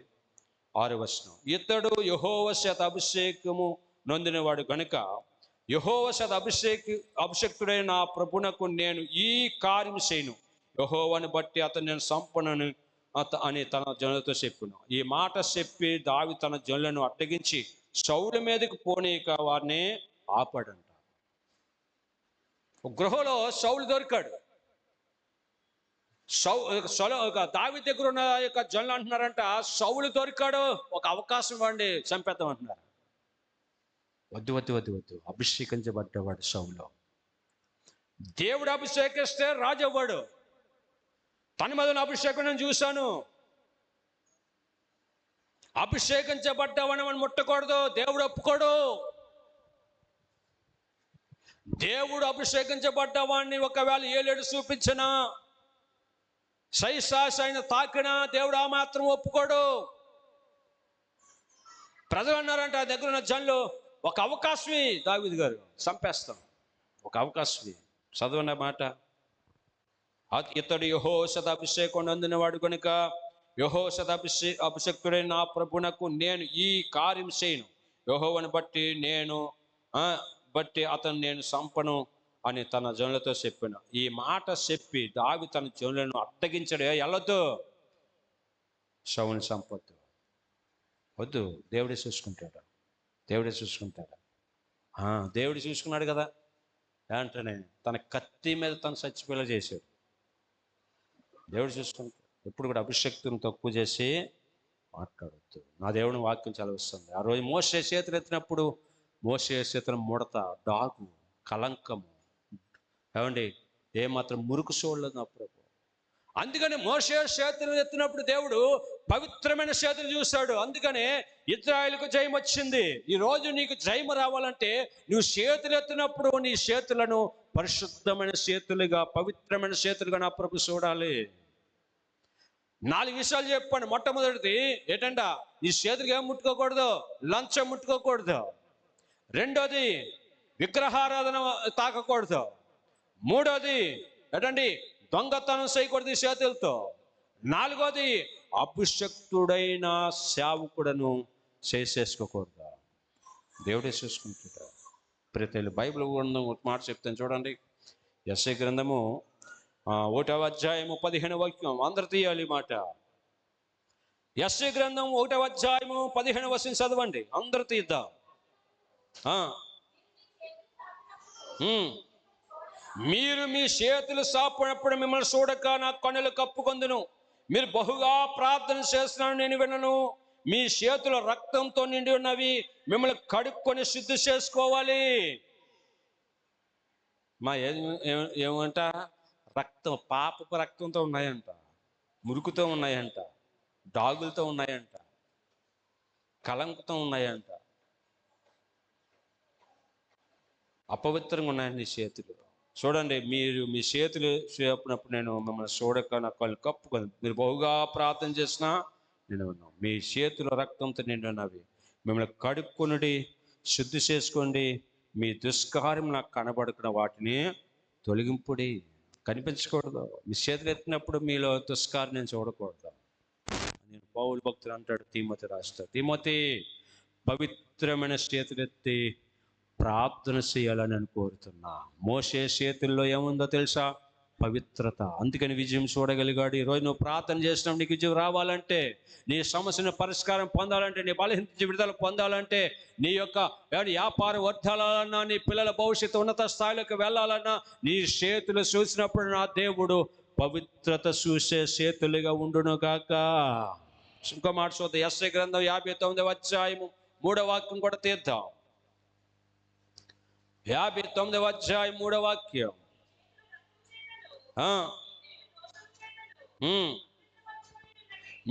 6వ వచనం. ఇతడు యెహోవా చేత అభిషేకము నొందినవాడు గనుక యెహోవా చేత అభిషక్తుడైన నా ప్రభునకు నేను ఈ కార్యం చేయను, యెహోవాని బట్టి అతను నేను సంపన్నను అని తన జనులతో చెప్పాను. ఈ మాట చెప్పి దావీదు తన జనులను అడ్డగించి సౌలు మీదకి పోనీక వారిని ఆపాడంట. గృహలో సౌలు దొరికాడు. దావీదు దగ్గర ఉన్న యొక్క జనులు అంటున్నారంట, సౌలు దొరికాడు, ఒక అవకాశం ఇవ్వండి, చంపేద్దాం అంటున్నారు. వద్దు వద్దు వద్దు వద్దు, అభిషేకించబడ్డవాడు సౌలు. దేవుడు అభిషేకిస్తే రాజు అవ్వడు. తన మీద అభిషేకం నేను చూశాను. అభిషేకించబడ్డావని మనం ముట్టకూడదు, దేవుడు ఒప్పుకోడు. దేవుడు అభిషేకించబడ్డవాడిని ఒకవేళ ఏలేడు చూపించినా, సైసాసైన తాకినా దేవుడు ఆ మాత్రం ఒప్పుకోడు. ప్రజలు అన్నారంట, ఆ దగ్గర ఉన్న జనులు, ఒక అవకాశం దావీదు గారు చంపేస్తాం, ఒక అవకాశం చదవన్న మాట. ఇతడు యెహోవా చేత అభిషేకం నొందినవాడు కనుక యెహోవా చేత అభిషక్తుడైన నా ప్రభునకు నేను ఈ కార్యం చేయను, యెహోవాని బట్టి అతను నేను సంపను అని తన జనులతో చెప్పాను. ఈ మాట చెప్పి దావీదు తన జనులను అడ్డగించడు. వెళ్ళొద్దు, సౌలుని సంపొద్దు, వద్దు, దేవుడే చూసుకుంటాడు, దేవుడే చూసుకుంటాడు. దేవుడు చూసుకున్నాడు కదా ఏంటనే తన కత్తి మీద తను చచ్చిపోయేలా చేశాడు. దేవుడు చూసుకుంటాడు. ఎప్పుడు కూడా అభిషక్తిని తక్కువ చేసి మాట్లాడొద్దు. నా దేవుని వాక్యం చదివిస్తుంది. ఆ రోజు మోషే చేతులు ఎత్తినప్పుడు మోషే చేతుల ముడత, డాగు, కలంకము, ఏమండి, ఏమాత్రం మురుకు చూడలేదు నా ప్రభు. అందుకని మోషే చేతులు ఎత్తినప్పుడు దేవుడు పవిత్రమైన చేతులు చూశాడు. అందుకనే ఇశ్రాయేలుకు జయం వచ్చింది. ఈరోజు నీకు జయం రావాలంటే నువ్వు చేతులు ఎత్తినప్పుడు నీ చేతులను పరిశుద్ధమైన చేతులుగా, పవిత్రమైన చేతులుగా నా ప్రభు చూడాలి. 4 విషయాలు చెప్పండి. మొట్టమొదటిది ఏంటంట, నీ చేతులకు ఏం ముట్టుకోకూడదు, లంచం ముట్టుకోకూడదు. రెండోది, విగ్రహారాధన తాకకూడదు. మూడోది ఏంటండి, దొంగతనం చేయకూడదు ఈ చేతులతో. 4వది, అభిషక్తుడైన సేవకుడను చేసేసుకోకూడదు. దేవుడే చూసుకుంటాడు. ప్రతి బైబిల్ గ్రంథం ఒక మాట చెప్తాను చూడండి. యెషయా గ్రంథము 1వ అధ్యాయము 15వ వాక్యం. అందరు తీయాలి మాట. యెషయా గ్రంథం 1వ అధ్యాయము 15వ వచనం చదవండి, అందరు తీద్దాం. మీరు మీ చేతులు సాపినప్పుడు మిమ్మల్ని చూడక నా కన్నులు కప్పుకొందును, మీరు బహుగా ప్రార్థన చేస్తున్నాను నేను వినను. మీ చేతుల రక్తంతో నిండి ఉన్నవి, మిమ్మల్ని కడుక్కొని శుద్ధి చేసుకోవాలి. ఏమంట, రక్తం, పాపపు రక్తంతో ఉన్నాయంట, మురుకుతో ఉన్నాయంట, డాగులతో ఉన్నాయంట, కలంకతో ఉన్నాయంట, అపవిత్రంగా ఉన్నాయండి నీ చేతులు. చూడండి, మీరు మీ చేతులు చేపినప్పుడు నేను మిమ్మల్ని చూడక నా కళ్ళు కప్పుకొని, మీరు బహుగా ప్రార్థన చేసినా నేను ఉన్నాను. మీ చేతుల రక్తంతో నిండి ఉన్నవి, మిమ్మల్ని కడుక్కొనుడి, శుద్ధి చేసుకోండి. మీ దుష్కార్యం నాకు కనబడుకున్న వాటిని తొలగింపుడి. కనిపించకూడదు. మీ చేతులు ఎత్తినప్పుడు మీలో దుష్కార్యం నేను చూడకూడదు. నేను పౌలు భక్తులు అంటాడు, తిమోతి రాస్తాడు, తిమోతి పవిత్రమైన చేతులెత్తి ప్రార్థన చేయాలని నేను కోరుతున్నా. మోషే చేతుల్లో ఏముందో తెలుసా? పవిత్రత. అందుకని విజయం చూడగలిగాడు. ఈరోజు నువ్వు ప్రార్థన చేసినప్పుడు నీకు విజయం రావాలంటే, నీ సమస్యను పరిష్కారం పొందాలంటే, నీ బలహీనత విడుదల పొందాలంటే, నీ యొక్క వ్యాపార వర్ధాలన్నా, నీ పిల్లల భవిష్యత్తు ఉన్నత స్థాయిలోకి వెళ్ళాలన్నా, నీ చేతులు చూసినప్పుడు నా దేవుడు పవిత్రత చూసే చేతులుగా ఉండును గాక. ఇంకో మాట చూద్దాం. యెషయా గ్రంథం 59వ అధ్యాయము 3వ వాక్యం కూడా తీద్దాం. 59వ అధ్యాయం 3వ వాక్యం.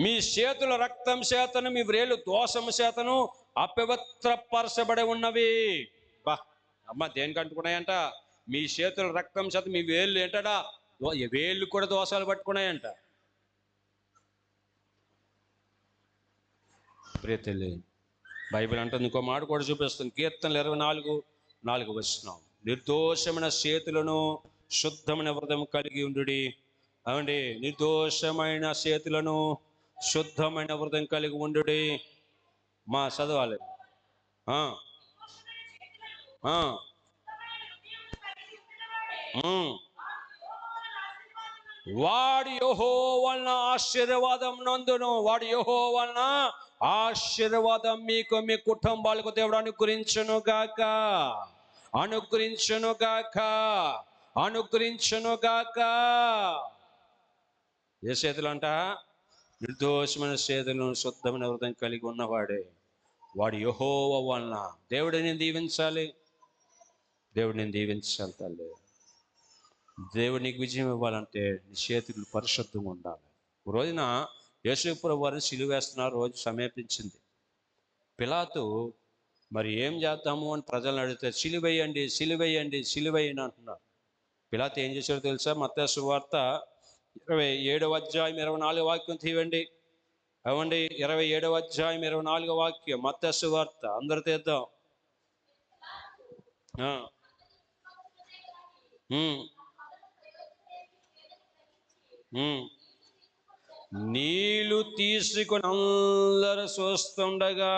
మీ చేతుల రక్తం చేతను, మీ వ్రేలు దోషము చేతను అపవిత్రపరచబడి ఉన్నవి. బా అమ్మ, దేనికి అంటుకున్నాయంట? మీ చేతుల రక్తం చేత మీ వేళ్ళు ఏంటడా, వేళ్ళు కూడా దోషాలు పట్టుకున్నాయంట. ప్రియతల్లి, బైబిల్ అంటుంది, ఇంకో మాట కూడా చూపిస్తుంది. కీర్తనలు 24:4 వచనం. నిర్దోషమైన చేతులను శుద్ధమైన హృదయం కలిగి ఉండుడి. అవండి, నిర్దోషమైన చేతులను శుద్ధమైన హృదయం కలిగి ఉండుడి. మా చదవాలి. వాడు యెహోవా వలన ఆశీర్వాదం నందును. వాడు యెహోవా వలన ఆశీర్వాదం మీకు, మీ కుటుంబాలకు దేవుడు అనుగ్రహించును గాక. అనుగ్రహించును గాక. అనుగ్రహించును గాక. ఏ చేతులు అంట? నిర్దోషమైన చేతులను శుద్ధమైన హృదయం కలిగి ఉన్నవాడే. వాడు యెహోవా వలన. దేవుడిని దీవించాలి. దేవుడిని దీవించాలి తల్లి. దేవుడు నీకు విజయం ఇవ్వాలంటే నీ చేతులు పరిశుద్ధంగా ఉండాలి. రోజున యేసు ప్రభువు వారిని సిలువ వేస్తున్నారు. రోజు సమీపించింది. పిలాతు మరి ఏం చేద్దాము అని ప్రజలను అడిగితే, సిలువేయండి, సిలువేయండి, సిలువేయండి అంటున్నారు. పిలాతు ఏం చేశాడో తెలుసా? మత్తయి సువార్త 27వ అధ్యాయం 24వ వాక్యం తీయండి. అవండి, 27వ అధ్యాయం 24వ వాక్యం మత్తయి సువార్త. అందరూ తీద్దాం. నీళ్లు తీసుకొని అందరూ చూస్తుండగా,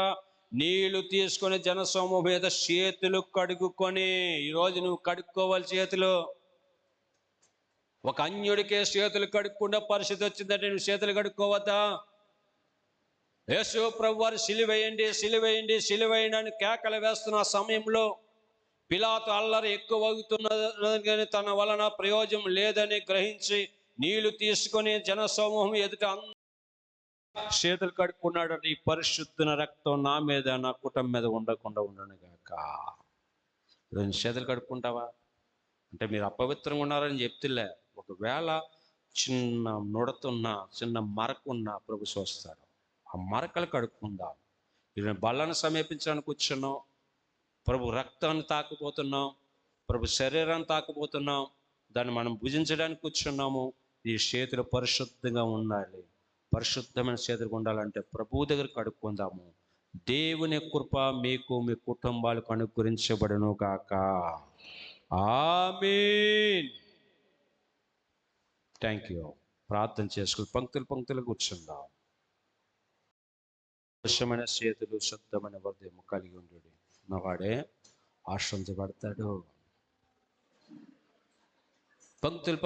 నీళ్లు తీసుకొని జనసమూహం మీద చేతులు కడుక్కొని. ఈరోజు నువ్వు కడుక్కోవాలి చేతులు. ఒక అన్యుడికే చేతులు కడుక్కుండా పరిస్థితి వచ్చిందంటే నువ్వు చేతులు కడుక్కోవద్దా? యేసు ప్రభు వారు సిలువేయండి, సిలువేయండి, సిలువేయండి అని కేకలు వేస్తున్న సమయంలో పిలాతు అల్లరి ఎక్కువ అవుతున్నదని, కానీ తన వలన ప్రయోజనం లేదని గ్రహించి నీళ్లు తీసుకొని జనసమూహం ఎదుట చేతులు కడుక్కున్నాడు. ఈ పరిశుద్ధన రక్తం నా మీద, నా కుటుంబం మీద ఉండకుండా ఉండను గాక. చేతులు కడుక్కుంటావా అంటే మీరు అపవిత్రంగా ఉన్నారని చెప్తులే. ఒకవేళ చిన్న నుడతున్నా, చిన్న మరకున్నా ప్రభు చూస్తాడు. ఆ మరకలు కడుక్కుందాం. ఈయన బల్లను సమీపించడానికి కూర్చున్నాం. ప్రభు రక్తాన్ని తాకపోతున్నాం, ప్రభు శరీరాన్ని తాకపోతున్నాం. దాన్ని మనం భుజించడానికి కూర్చున్నాము. ఈ చేతులు పరిశుద్ధంగా ఉండాలి. పరిశుద్ధమైన చేతులు ఉండాలంటే ప్రభు దగ్గర కడుక్కుందాము. దేవుని కృప మీకు, మీ కుటుంబాలకు అనుగ్రహించబడును గాక. ఆమేన్. Thank you. ప్రార్థన చేసుకుని పంక్తులు కూర్చుందాం. శుద్ధమైన చేతులు, శుద్ధమైన హృదయం కలిగి ఉండు ఉన్నవాడే ఆశ్రయించబడతాడు. పంక్తులు